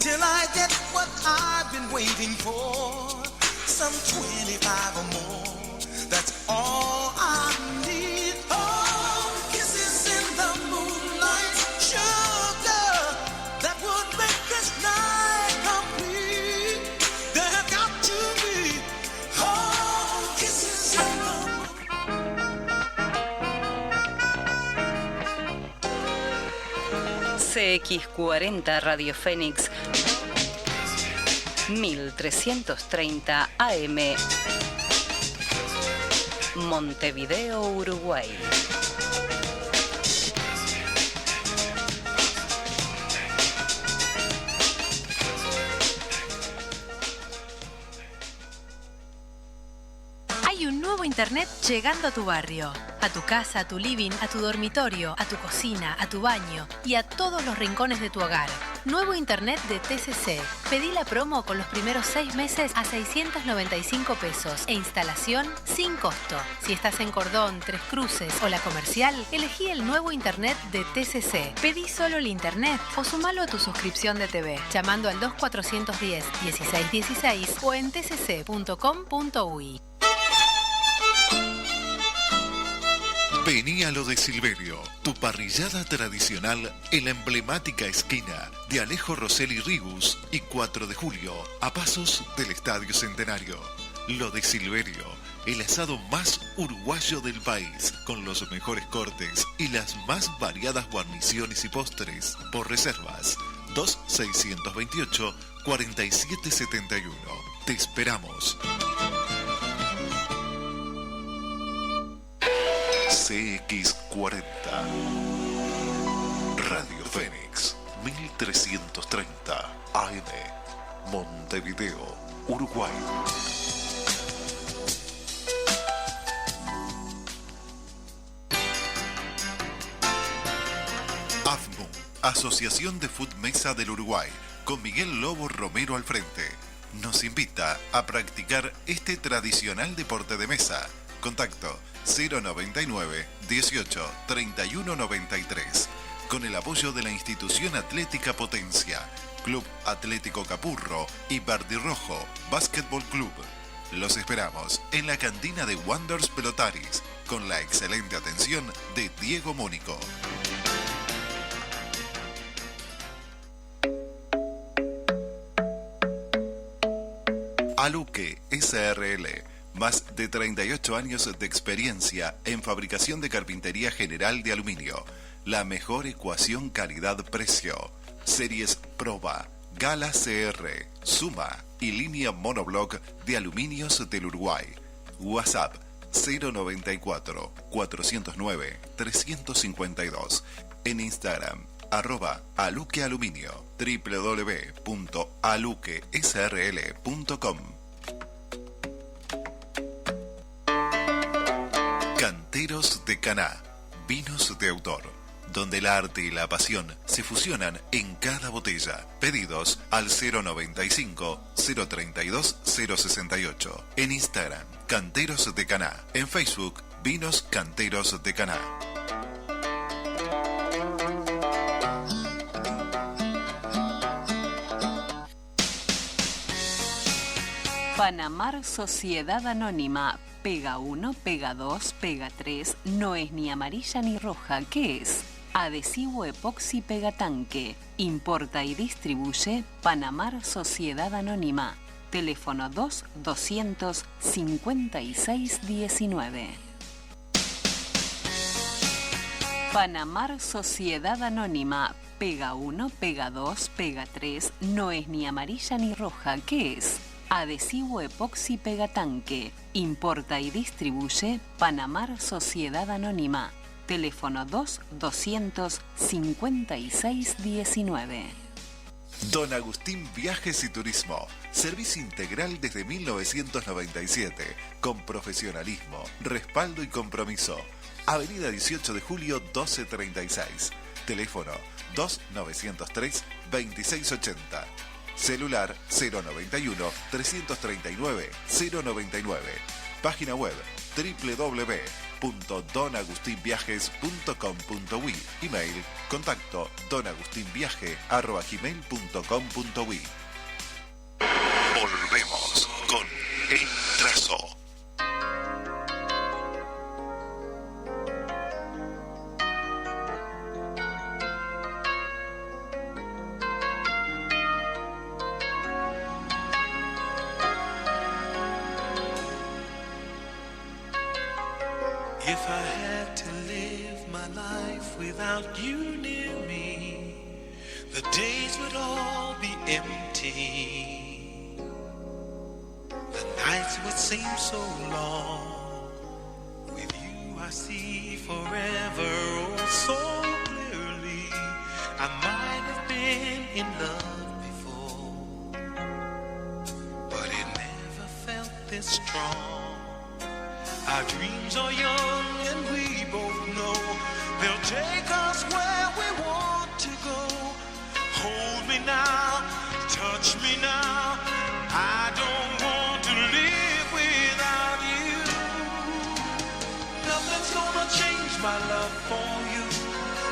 till I get what I've been waiting for. Some 25 or more, that's all I need. Oh, kisses in the moonlight, sugar, that would make this night complete. There have got to be, oh, kisses in the CX40 Radio Fénix 1330 AM Montevideo, Uruguay. Hay un nuevo internet llegando a tu barrio, a tu casa, a tu living, a tu dormitorio, a tu cocina, a tu baño y a todos los rincones de tu hogar. Nuevo internet de TCC. Pedí la promo con los primeros 6 meses a 695 pesos e instalación sin costo. Si estás en Cordón, Tres Cruces o La Comercial, elegí el nuevo internet de TCC. Pedí solo el internet o sumalo a tu suscripción de TV, llamando al 2410-1616 o en tcc.com.uy. Vení a lo de Silverio, tu parrillada tradicional en la emblemática esquina de Alejo Rosselli Rigus y 4 de julio, a pasos del Estadio Centenario. Lo de Silverio, el asado más uruguayo del país, con los mejores cortes y las más variadas guarniciones y postres. Por reservas, 2628-4771. Te esperamos. CX40 Radio Fénix 1330 AM Montevideo, Uruguay. AFMU, Asociación de Food Mesa del Uruguay, con Miguel Lobo Romero al frente, nos invita a practicar este tradicional deporte de mesa. Contacto 099 18 31 93. Con el apoyo de la institución atlética Potencia, Club Atlético Capurro y Verdi Rojo Básquetbol Club. Los esperamos en la cantina de Wonders Pelotaris, con la excelente atención de Diego Mónico. Aluque SRL. Más de 38 años de experiencia en fabricación de carpintería general de aluminio. La mejor ecuación calidad-precio. Series Proba, Gala CR, Suma y línea monobloc de aluminios del Uruguay. WhatsApp 094 409 352. En Instagram @aluquealuminio, www.aluquesrl.com. Canteros de Caná, vinos de autor. donde el arte y la pasión se fusionan en cada botella. Pedidos al 095 032 068. En Instagram, Canteros de Caná. En Facebook, Vinos Canteros de Caná. Panamar Sociedad Anónima. Pega 1, pega 2, pega 3. No es ni amarilla ni roja. ¿Qué es? Adhesivo epoxi pegatanque. Importa y distribuye Panamar Sociedad Anónima. Teléfono 2-200-5619. Panamar Sociedad Anónima. Pega 1, pega 2, pega 3. No es ni amarilla ni roja. ¿Qué es? Adhesivo epoxi pegatanque. Importa y distribuye Panamar Sociedad Anónima. Teléfono 2-200-5619. Don Agustín Viajes y Turismo. Servicio integral desde 1997. Con profesionalismo, respaldo y compromiso. Avenida 18 de Julio 1236. Teléfono 2903-2680. Celular 091-339-099. Página web www.donagustinviajes.com.uy. Email contacto donagustinviaje@gmail.com.uy. Volvemos con El Trazo. If I had to live my life without you near me, the days would all be empty. The nights would seem so long. With you I see forever oh so clearly. I might have been in love before, but it never felt this strong. Our dreams are young and we both know they'll take us where we want to go. Hold me now, touch me now. I don't want to live without you. Nothing's gonna change my love for you.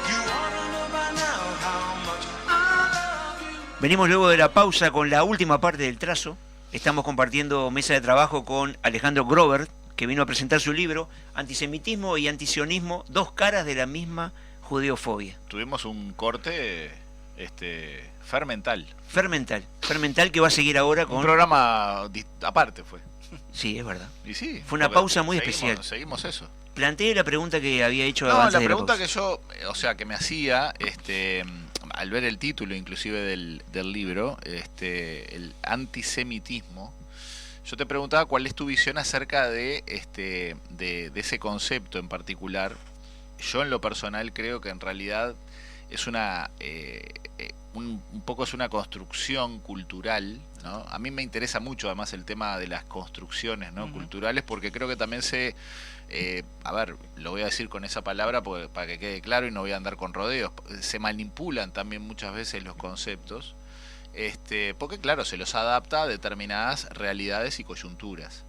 You ought to know by now how much I love you. Venimos luego de la pausa con la última parte del trazo. Estamos compartiendo mesa de trabajo con Alejandro Grover, que vino a presentar su libro Antisemitismo y Antisionismo, dos caras de la misma judeofobia. Tuvimos un corte fermental. Fermental que va a seguir ahora con... Un programa aparte fue. Sí, es verdad. Y sí. Fue una pausa muy especial. Seguimos eso. Planteé la pregunta que había hecho No, antes la de pregunta pausa. que yo, que me hacía, al ver el título inclusive del libro, el antisemitismo, yo te preguntaba cuál es tu visión acerca de ese concepto en particular. Yo en lo personal creo que en realidad es un poco es una construcción cultural, ¿no? A mí me interesa mucho además el tema de las construcciones, ¿no? Culturales, porque creo que también lo voy a decir con esa palabra para que quede claro y no voy a andar con rodeos, se manipulan también muchas veces los conceptos. Porque claro, se los adapta a determinadas realidades y coyunturas.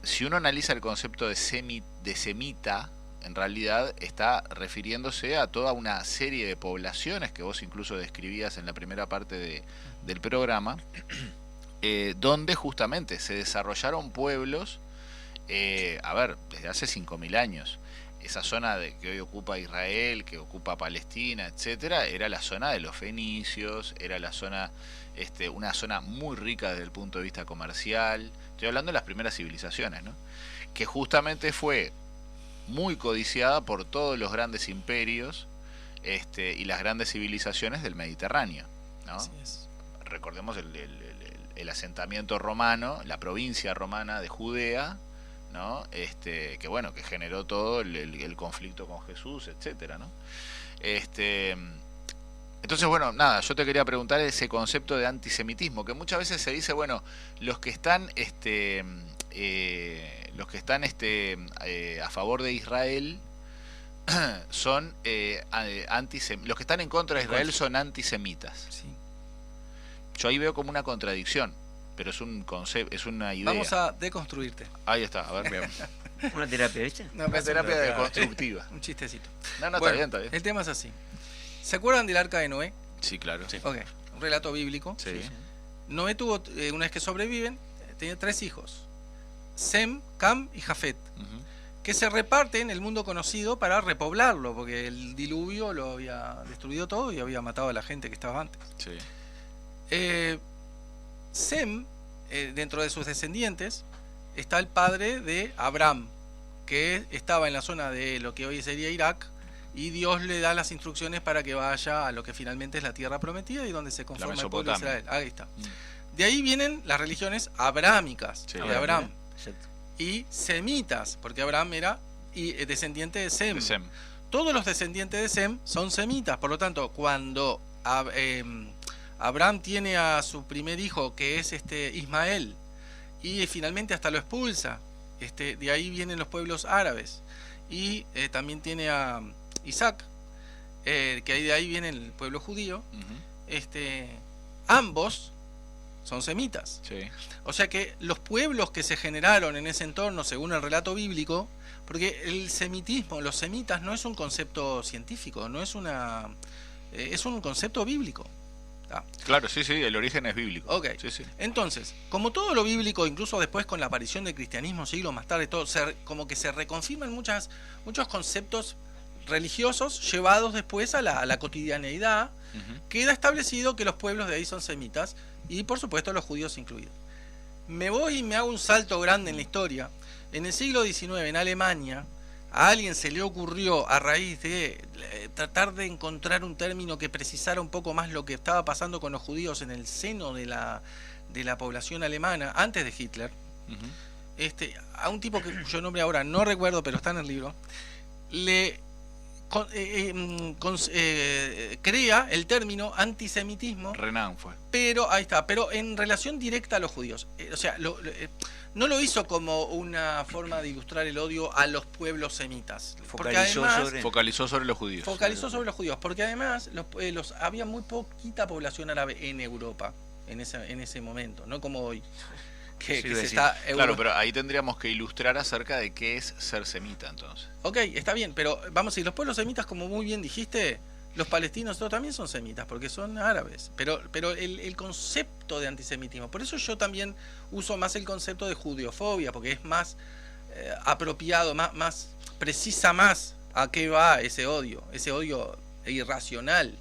Si uno analiza el concepto de semita, en realidad está refiriéndose a toda una serie de poblaciones que vos incluso describías en la primera parte del programa, donde justamente se desarrollaron pueblos, desde hace 5.000 años. Esa zona que hoy ocupa Israel, que ocupa Palestina, etcétera, era la zona de los fenicios, era la zona, una zona muy rica desde el punto de vista comercial. Estoy hablando de las primeras civilizaciones, ¿no? Que justamente fue muy codiciada por todos los grandes imperios y las grandes civilizaciones del Mediterráneo, ¿no? Así es. Recordemos el asentamiento romano, la provincia romana de Judea, ¿no? Que generó todo el conflicto con Jesús, etcétera, ¿no? Entonces, yo te quería preguntar ese concepto de antisemitismo, que muchas veces se dice, los que están a favor de Israel, son los que están en contra de Israel son antisemitas. Sí. Yo ahí veo como una contradicción, pero es un concepto, es una idea. Vamos a deconstruirte. Ahí está, a ver, bien. Una terapia, ¿viste? No, Una pero terapia deconstructiva. un chistecito. No, no, Bueno, está bien, está bien. el tema es así. ¿Se acuerdan del arca de Noé? Sí, claro. Sí. Ok, un relato bíblico. Sí. Noé tuvo, una vez que sobreviven, tenía 3 hijos. Sem, Cam y Jafet. Ujú. Que se reparten el mundo conocido para repoblarlo, porque el diluvio lo había destruido todo y había matado a la gente que estaba antes. Sí. Sem, dentro de sus descendientes, está el padre de Abraham, que estaba en la zona de lo que hoy sería Irak, y Dios le da las instrucciones para que vaya a lo que finalmente es la tierra prometida y donde se conforma el pueblo de Israel. Ahí está. De ahí vienen las religiones abrahámicas, Sí. de Abraham, Exacto. y semitas, porque Abraham era descendiente de Sem. De Sem. Todos los descendientes de Sem son semitas, por lo tanto, cuando Abraham tiene a su primer hijo, que es Ismael, y finalmente hasta lo expulsa, de ahí vienen los pueblos árabes, y también tiene a Isaac, que de ahí viene el pueblo judío. Ujú. Ambos son semitas. Sí. O sea que los pueblos que se generaron en ese entorno, según el relato bíblico, porque el semitismo, los semitas, no es un concepto científico, no es es un concepto bíblico. ¿Tá? Claro, sí, sí, el origen es bíblico. Ok. Sí, sí. Entonces, como todo lo bíblico, incluso después con la aparición del cristianismo, siglos más tarde, todo, como que se reconfirman muchos conceptos religiosos llevados después a la cotidianeidad. Ujú. Queda establecido que los pueblos de ahí son semitas y por supuesto los judíos incluidos. Me voy y me hago un salto grande en la historia. En el siglo XIX, en Alemania, a alguien se le ocurrió, a raíz de tratar de encontrar un término que precisara un poco más lo que estaba pasando con los judíos en el seno de la población alemana antes de Hitler, Ujú. a un tipo cuyo nombre ahora no recuerdo, pero está en el libro, le crea el término antisemitismo, Renan fue. pero ahí está, pero en relación directa a los judíos. O sea, no lo hizo como una forma de ilustrar el odio a los pueblos semitas. Porque además Focalizó sobre los judíos. focalizó sobre los judíos, porque además había muy poquita población árabe en Europa en ese momento, no como hoy. Que Sí, se decir. está Claro, pero ahí tendríamos que ilustrar acerca de qué es ser semita, entonces. Ok, está bien, pero vamos a decir, los pueblos semitas, como muy bien dijiste, los palestinos todos también son semitas, porque son árabes. Pero el concepto de antisemitismo, por eso yo también uso más el concepto de judeofobia, porque es más apropiado, más precisa más a qué va ese odio irracional.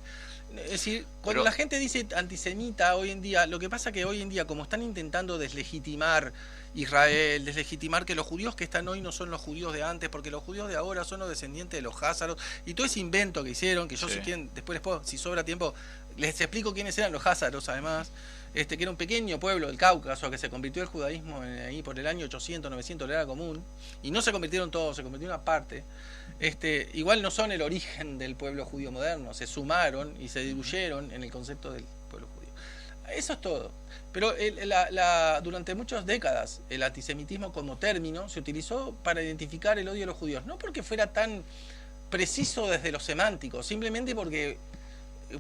Es decir, cuando Pero la gente dice antisemita hoy en día, lo que pasa que hoy en día, como están intentando deslegitimar Israel, deslegitimar que los judíos que están hoy no son los judíos de antes, porque los judíos de ahora son los descendientes de los házaros, y todo ese invento que hicieron, que yo Sí. si quieren, después les puedo, si sobra tiempo, les explico quiénes eran los házaros además, que era un pequeño pueblo del Cáucaso que se convirtió el judaísmo ahí por el año 800, 900, le era común, y no se convirtieron todos, se convirtió una parte. Igual no son el origen del pueblo judío moderno, se sumaron y se diluyeron en el concepto del pueblo judío. Eso es todo. Pero durante muchas décadas el antisemitismo como término se utilizó para identificar el odio a los judíos, no porque fuera tan preciso desde lo semántico, simplemente porque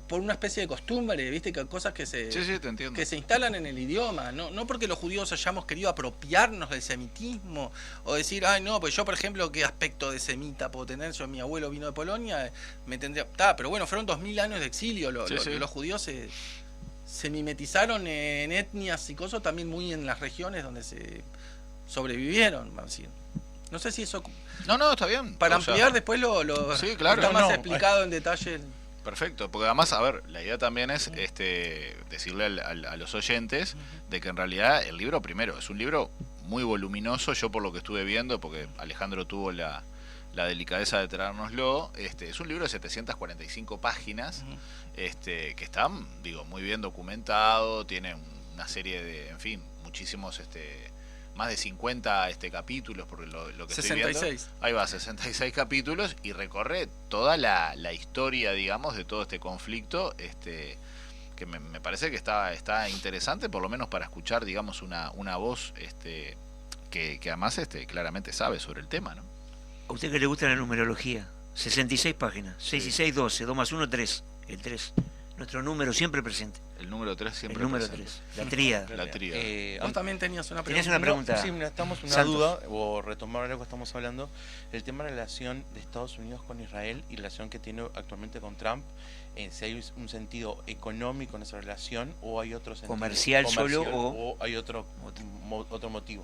por una especie de costumbre, viste, que cosas que Sí, sí, te entiendo. que se instalan en el idioma, no porque los judíos hayamos querido apropiarnos del semitismo o decir, ay no, pues yo por ejemplo qué aspecto de semita puedo tener, yo mi abuelo vino de Polonia, me tendría, pero bueno, fueron 2000 años de exilio, Sí, sí. los judíos se mimetizaron en etnias y cosas también muy en las regiones donde se sobrevivieron, vamos a decir. No sé si eso, No, está bien. para O sea, ampliar después Sí, claro. está más No, explicado en detalle. Perfecto, porque además, a ver, la idea también es decirle a los oyentes de que en realidad el libro, primero, es un libro muy voluminoso, yo por lo que estuve viendo, porque Alejandro tuvo la delicadeza de traérnoslo, es un libro de 745 páginas, que está, digo, muy bien documentado, tiene una serie de, en fin, muchísimos, más de 50 capítulos, porque lo que 66. estoy viendo, ahí va, 66 capítulos, y recorre toda la historia, digamos, de todo este conflicto, que me parece que está interesante, por lo menos para escuchar, digamos, una voz que además claramente sabe sobre el tema, ¿no? ¿A usted que le gusta la numerología? 66 páginas. 6 y 6, 12. 2 más 1, 3. El 3. Nuestro número siempre presente. El número 3 siempre El número presente. 3. La tríada. La tríada. Vos también tenías una ¿Tenías pregunta. una pregunta? Sí, mira, estamos en una Santos. duda, o retomar algo que estamos hablando, el tema de la relación de Estados Unidos con Israel y la relación que tiene actualmente con Trump, si hay un sentido económico en esa relación o hay otro sentido Comercial solo o hay otro motivo.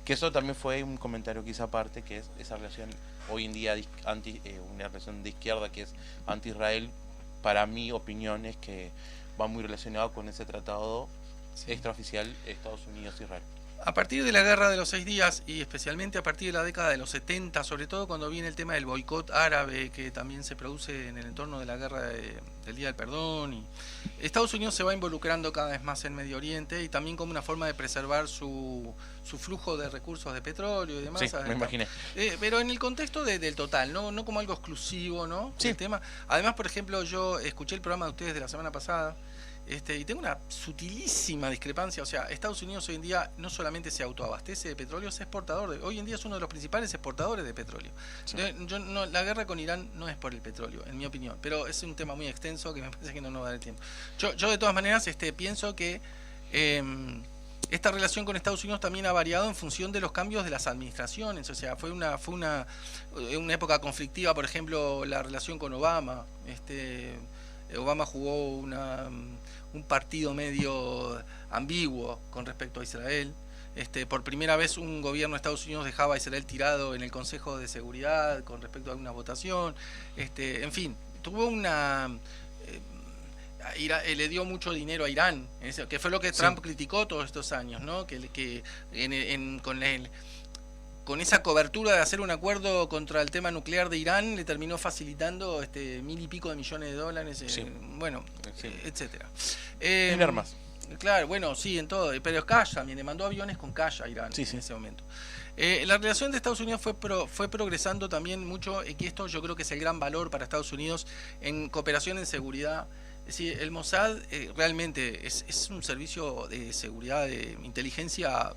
Que eso también fue un comentario que hice aparte, que es esa relación hoy en día una relación de izquierda que es anti-Israel, para mi opinión es que va muy relacionado con ese tratado extraoficial Estados Unidos-Israel. A partir de la guerra de los 6 días y especialmente a partir de la década de los 70, sobre todo cuando viene el tema del boicot árabe que también se produce en el entorno de la guerra del Día del Perdón, y Estados Unidos se va involucrando cada vez más en Medio Oriente y también como una forma de preservar su flujo de recursos de petróleo y demás. Sí, me imaginé. Pero en el contexto del total, no como algo exclusivo, ¿no? Sí. El tema. Además, por ejemplo, yo escuché el programa de ustedes de la semana pasada. Y tengo una sutilísima discrepancia. O sea, Estados Unidos hoy en día no solamente se autoabastece de petróleo, es exportador. Hoy en día es uno de los principales exportadores de petróleo. Sí. La guerra con Irán no es por el petróleo, en mi opinión. Pero es un tema muy extenso que me parece que no nos va a dar el tiempo. Yo de todas maneras pienso que esta relación con Estados Unidos también ha variado en función de los cambios de las administraciones. O sea, fue una época conflictiva, por ejemplo, la relación con Obama. Obama jugó un partido medio ambiguo con respecto a Israel. Por primera vez un gobierno de Estados Unidos dejaba a Israel tirado en el Consejo de Seguridad con respecto a una votación. En fin, tuvo le dio mucho dinero a Irán, que fue lo que Trump criticó todos estos años, ¿no? Con esa cobertura de hacer un acuerdo contra el tema nuclear de Irán, le terminó facilitando 1.000 y pico de millones de dólares, etcétera. En armas. Claro, bueno, sí, en todo, pero Cash también, le mandó aviones con Cash a Irán en ese momento. La relación de Estados Unidos fue progresando también mucho, y esto yo creo que es el gran valor para Estados Unidos en cooperación en seguridad. Es decir, el Mossad realmente es un servicio de seguridad, de inteligencia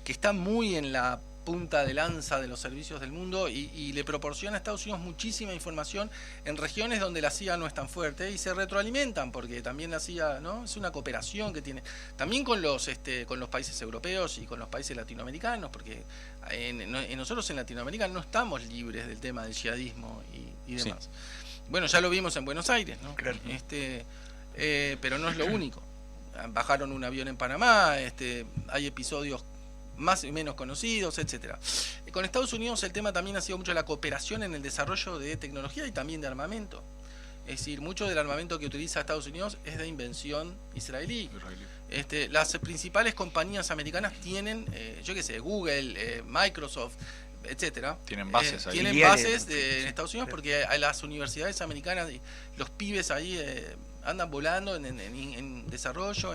que está muy en la punta de lanza de los servicios del mundo y le proporciona a Estados Unidos muchísima información en regiones donde la CIA no es tan fuerte y se retroalimentan porque también la CIA, ¿no? Es una cooperación que tiene también con los países europeos y con los países latinoamericanos, porque nosotros en Latinoamérica no estamos libres del tema del yihadismo y demás. Bueno, ya lo vimos en Buenos Aires, ¿no? Claro. Pero no es lo único. Bajaron un avión en Panamá, hay episodios más y menos conocidos, etcétera. Con Estados Unidos el tema también ha sido mucho la cooperación en el desarrollo de tecnología y también de armamento. Es decir, mucho del armamento que utiliza Estados Unidos es de invención israelí. Las principales compañías americanas tienen, Google, Microsoft, etcétera. Tienen bases ahí. Tienen bases en Estados Unidos porque a las universidades americanas, los pibes ahí andan volando en desarrollo.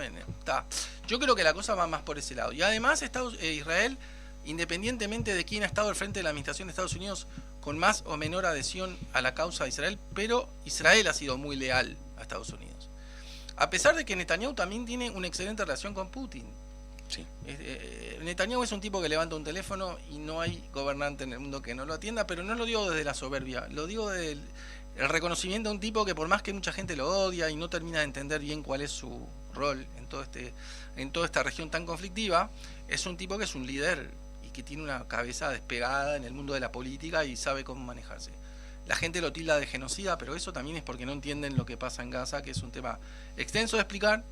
Yo creo que la cosa va más por ese lado. Y además Israel, independientemente de quién ha estado al frente de la administración de Estados Unidos, con más o menor adhesión a la causa de Israel, pero Israel ha sido muy leal a Estados Unidos. A pesar de que Netanyahu también tiene una excelente relación con Putin. Sí. Netanyahu es un tipo que levanta un teléfono y no hay gobernante en el mundo que no lo atienda, pero no lo digo desde la soberbia, lo digo desde el reconocimiento de un tipo que por más que mucha gente lo odia y no termina de entender bien cuál es su rol en toda esta región tan conflictiva, es un tipo que es un líder y que tiene una cabeza despegada en el mundo de la política y sabe cómo manejarse. La gente lo tilda de genocida, pero eso también es porque no entienden lo que pasa en Gaza, que es un tema extenso de explicar.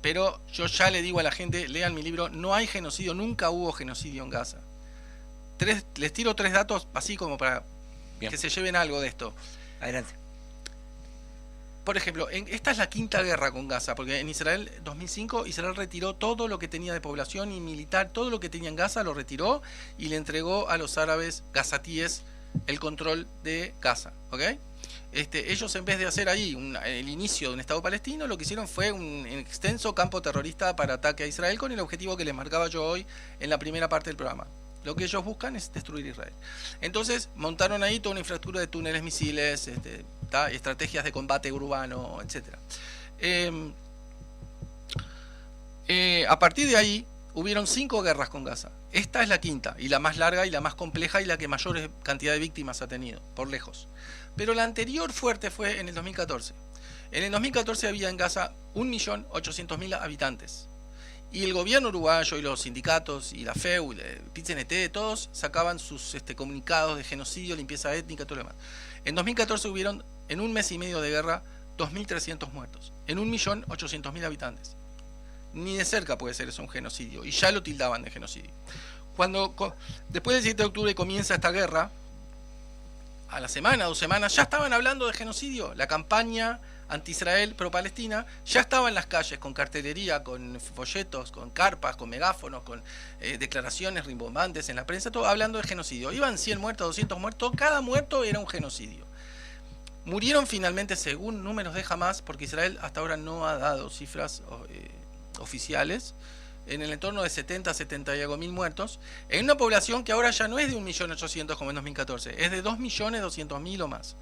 Pero yo ya le digo a la gente, lean mi libro, no hay genocidio, nunca hubo genocidio en Gaza. Les tiro 3 datos así como para que se lleven algo de esto. Adelante. Por ejemplo, esta es la 5ª guerra con Gaza, porque en Israel, 2005, Israel retiró todo lo que tenía de población y militar, todo lo que tenía en Gaza lo retiró y le entregó a los árabes gazatíes el control de Gaza, ¿ok? Ellos en vez de hacer ahí el inicio de un Estado palestino, lo que hicieron fue un extenso campo terrorista para ataque a Israel con el objetivo que les marcaba yo hoy en la primera parte del programa. Lo que ellos buscan es destruir Israel. Entonces montaron ahí toda una infraestructura de túneles, misiles, estrategias de combate urbano, etc. A partir de ahí hubieron 5 guerras con Gaza. Esta es la 5ª y la más larga y la más compleja y la que mayor cantidad de víctimas ha tenido, por lejos. Pero la anterior fuerte fue en el 2014. En el 2014 había en Gaza 1.800.000 habitantes. Y el gobierno uruguayo y los sindicatos y la FEU, y el PIT-CNT, todos sacaban sus comunicados de genocidio, limpieza étnica, todo lo demás. En 2014 hubieron, en un mes y medio de guerra, 2.300 muertos. En 1.800.000 habitantes. Ni de cerca puede ser eso un genocidio. Y ya lo tildaban de genocidio. Después del 7 de octubre comienza esta guerra, a la semana, 2 semanas, ya estaban hablando de genocidio. La campaña anti-Israel, pro-Palestina, ya estaba en las calles con cartelería, con folletos, con carpas, con megáfonos, con declaraciones rimbombantes en la prensa, todo hablando de genocidio. Iban 100 muertos, 200 muertos, cada muerto era un genocidio. Murieron finalmente, según números de Hamas, porque Israel hasta ahora no ha dado cifras oficiales, en el entorno de 70, 70 y algo mil muertos, en una población que ahora ya no es de 1.800.000 como en 2014, es de 2.200.000 o más.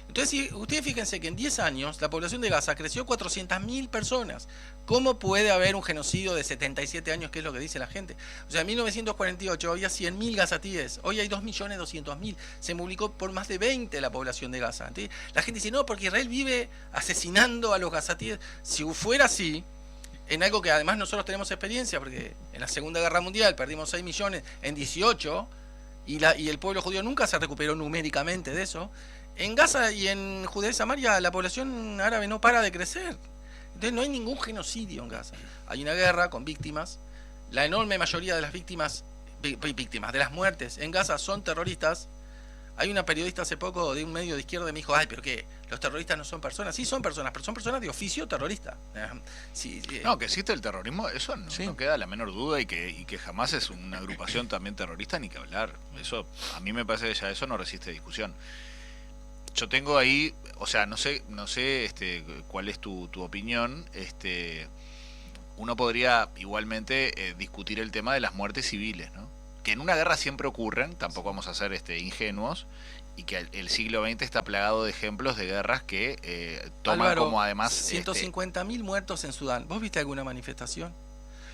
Entonces, ustedes fíjense que en 10 años la población de Gaza creció 400.000 personas. ¿Cómo puede haber un genocidio de 77 años, que es lo que dice la gente? O sea, en 1948 había 100.000 gazatíes, hoy hay 2.200.000. Se multiplicó por más de 20 la población de Gaza. ¿Entiendes? La gente dice, no, porque Israel vive asesinando a los gazatíes. Si fuera así, en algo que además nosotros tenemos experiencia, porque en la Segunda Guerra Mundial perdimos 6 millones en 18, y el pueblo judío nunca se recuperó numéricamente de eso. En Gaza y en Judea y Samaria la población árabe no para de crecer. Entonces no hay ningún genocidio en Gaza. Hay una guerra con víctimas. La enorme mayoría de las víctimas de las muertes en Gaza son terroristas. Hay una periodista hace poco de un medio de izquierda que me dijo, ay, pero ¿qué? ¿Los terroristas no son personas? Sí son personas, pero son personas de oficio terrorista. Sí, no, que existe el terrorismo, eso no queda la menor duda, y que jamás es una agrupación también terrorista, ni que hablar. Eso, a mí me parece que ya eso no resiste discusión. Yo tengo ahí, o sea, no sé cuál es tu opinión. Uno podría igualmente discutir el tema de las muertes civiles, ¿no? Que en una guerra siempre ocurren, tampoco vamos a ser ingenuos, y que el siglo XX está plagado de ejemplos de guerras que toman Álvaro, como además 150.000 muertos en Sudán. ¿Vos viste alguna manifestación?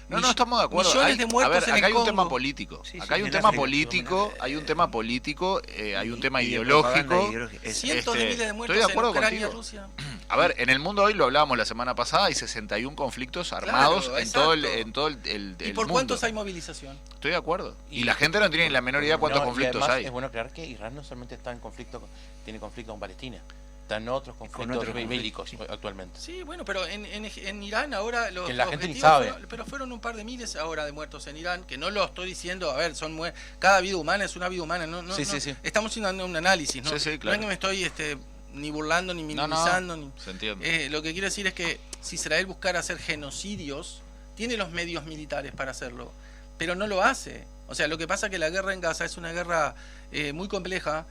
No, estamos de acuerdo. Millones de muertos acá hay en el un tema Congo. político. Sí, acá hay un en tema África, político, hay un tema político, hay un tema y de ideológico. propaganda ideológica. Cientos de miles de muertos estoy de acuerdo en Ucrania, contigo. Rusia. A ver, en el mundo hoy, lo hablábamos la semana pasada, hay 61 conflictos armados Claro, en todo el ¿Y por mundo. cuántos hay movilización? Estoy de acuerdo. Y la gente no tiene ni la menor idea cuántos conflictos además hay. Es bueno aclarar que Israel no solamente está en conflicto, tiene conflicto con Palestina. Están otros conflictos bélicos actualmente. Sí, bueno, pero en Irán ahora los Que la gente ni objetivos sabe. pero fueron un par de miles ahora de muertos en Irán, que no lo estoy diciendo, a ver, cada vida humana es una vida humana, Sí. estamos haciendo un análisis, ¿no? Sí, No claro. es que me estoy ni burlando ni minimizando, No, se entiende. lo que quiero decir es que si Israel buscara hacer genocidios, tiene los medios militares para hacerlo, pero no lo hace. O sea, lo que pasa es que la guerra en Gaza es una guerra muy compleja,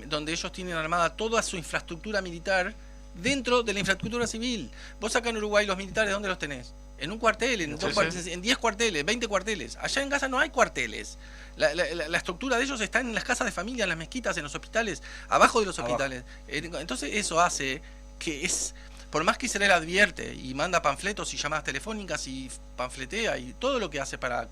donde ellos tienen armada toda su infraestructura militar dentro de la infraestructura civil. Vos acá en Uruguay los militares, ¿dónde los tenés? En un cuartel, en 10 cuarteles, 20 cuarteles. Allá en Gaza no hay cuarteles. La estructura de ellos está en las casas de familia, en las mezquitas, en los hospitales, abajo de los hospitales. Entonces eso hace que por más que Israel advierte y manda panfletos y llamadas telefónicas y panfletea y todo lo que hace para...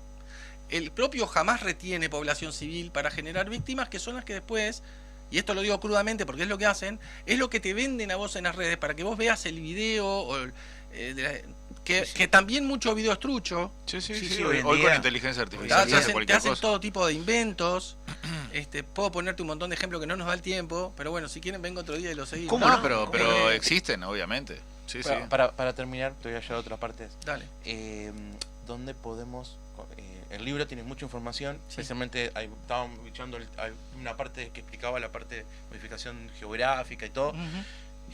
El propio jamás retiene población civil para generar víctimas que son las que después, y esto lo digo crudamente porque es lo que hacen, es lo que te venden a vos en las redes para que vos veas el video, que también mucho video es trucho. Sí, hoy en hoy con día- inteligencia artificial Te se hace hacen cualquier cosa. todo tipo de inventos. Puedo ponerte un montón de ejemplos que no nos da el tiempo, pero bueno, si quieren vengo otro día y lo seguimos. ¿Cómo no? Pero existen, obviamente. Sí. Para terminar, te voy a llevar a otra parte. Dale. ¿Dónde podemos...? El libro tiene mucha información, especialmente estábamos echando hay una parte que explicaba la parte de modificación geográfica y todo.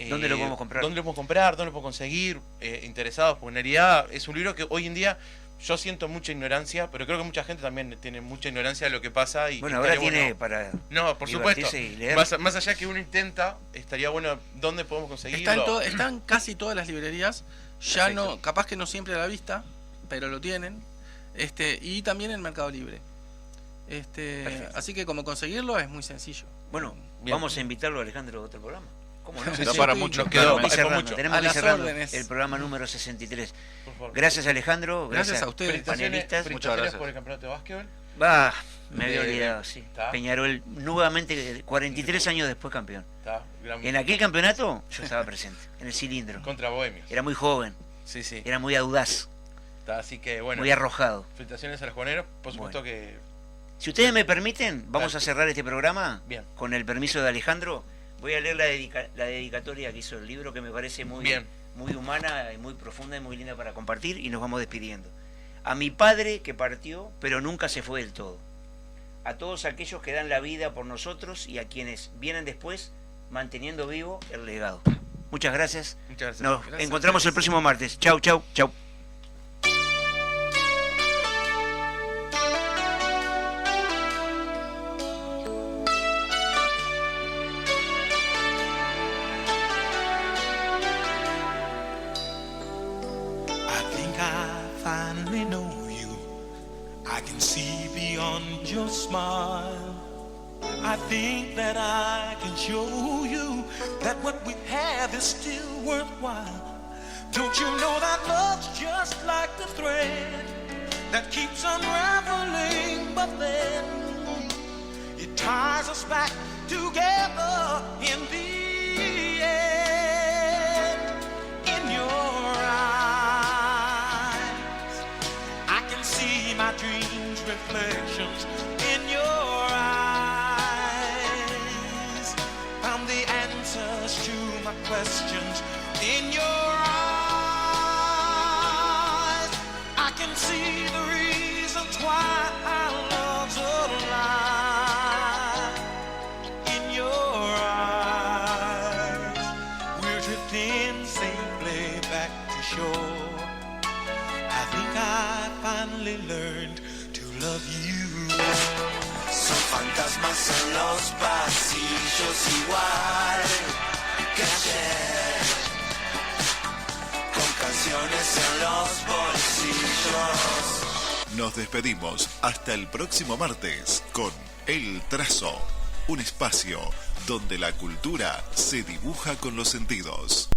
¿Dónde lo podemos comprar? ¿Dónde lo podemos comprar? ¿Dónde lo podemos conseguir? Interesados, porque en realidad es un libro que hoy en día yo siento mucha ignorancia, pero creo que mucha gente también tiene mucha ignorancia de lo que pasa. Y Bueno, que ahora estaría tiene bueno- para No, por supuesto. divertirse y leer. Más allá que uno intenta, estaría bueno dónde podemos conseguirlo. Están casi todas las librerías, ya Perfecto. no, capaz que no siempre a la vista, pero lo tienen. Y también en Mercado Libre. Perfecto. Así que como conseguirlo es muy sencillo. Bueno, Bien. vamos a invitarlo a Alejandro a otro programa. ¿Cómo no? Da para mucho. nos quedó- Tenemos que ir Hay por cerrando, mucho. tenemos A que ir las cerrando órdenes. el programa número 63. Por favor. Gracias Alejandro, Gracias a ustedes. panelistas. Felicitaciones gracias. por el campeonato de básquetbol. Me había olvidado, sí. ¿Está? Peñarol nuevamente, 43 años después, campeón. ¿Está? Gran- En aquel campeonato yo estaba presente, en el cilindro. Contra Bohemios. Era muy joven, Sí, sí. era muy audaz, Está, así que bueno. muy arrojado. Felicitaciones a los jugoneros. Por supuesto que. Si ustedes me permiten, vamos Dale. a cerrar este programa. Bien. Con el permiso de Alejandro. Voy a leer la dedicatoria que hizo el libro, que me parece muy, Bien. muy humana, y muy profunda y muy linda para compartir, y nos vamos despidiendo. A mi padre que partió, pero nunca se fue del todo. A todos aquellos que dan la vida por nosotros y a quienes vienen después, manteniendo vivo el legado. Muchas gracias. Muchas gracias. Nos Gracias a encontramos el ustedes. próximo martes. Chau, chau, chau. I think I finally know you. I can see beyond your smile. I think that I can show you that what we have is still worthwhile. Don't you know that love's just like the thread that keeps unraveling, but then it ties us back together in the end. In your eyes, I can see my dreams' reflections. In your eyes, found the answers to my questions. In your eyes, I can see the reasons why our love's alive. In your eyes, we're drifting safely back to shore. I think I finally learned to love you. Son fantasmas en los pasillos igual que ayer, con canciones en los bolsillos. Nos despedimos hasta el próximo martes con El Trazo, un espacio donde la cultura se dibuja con los sentidos.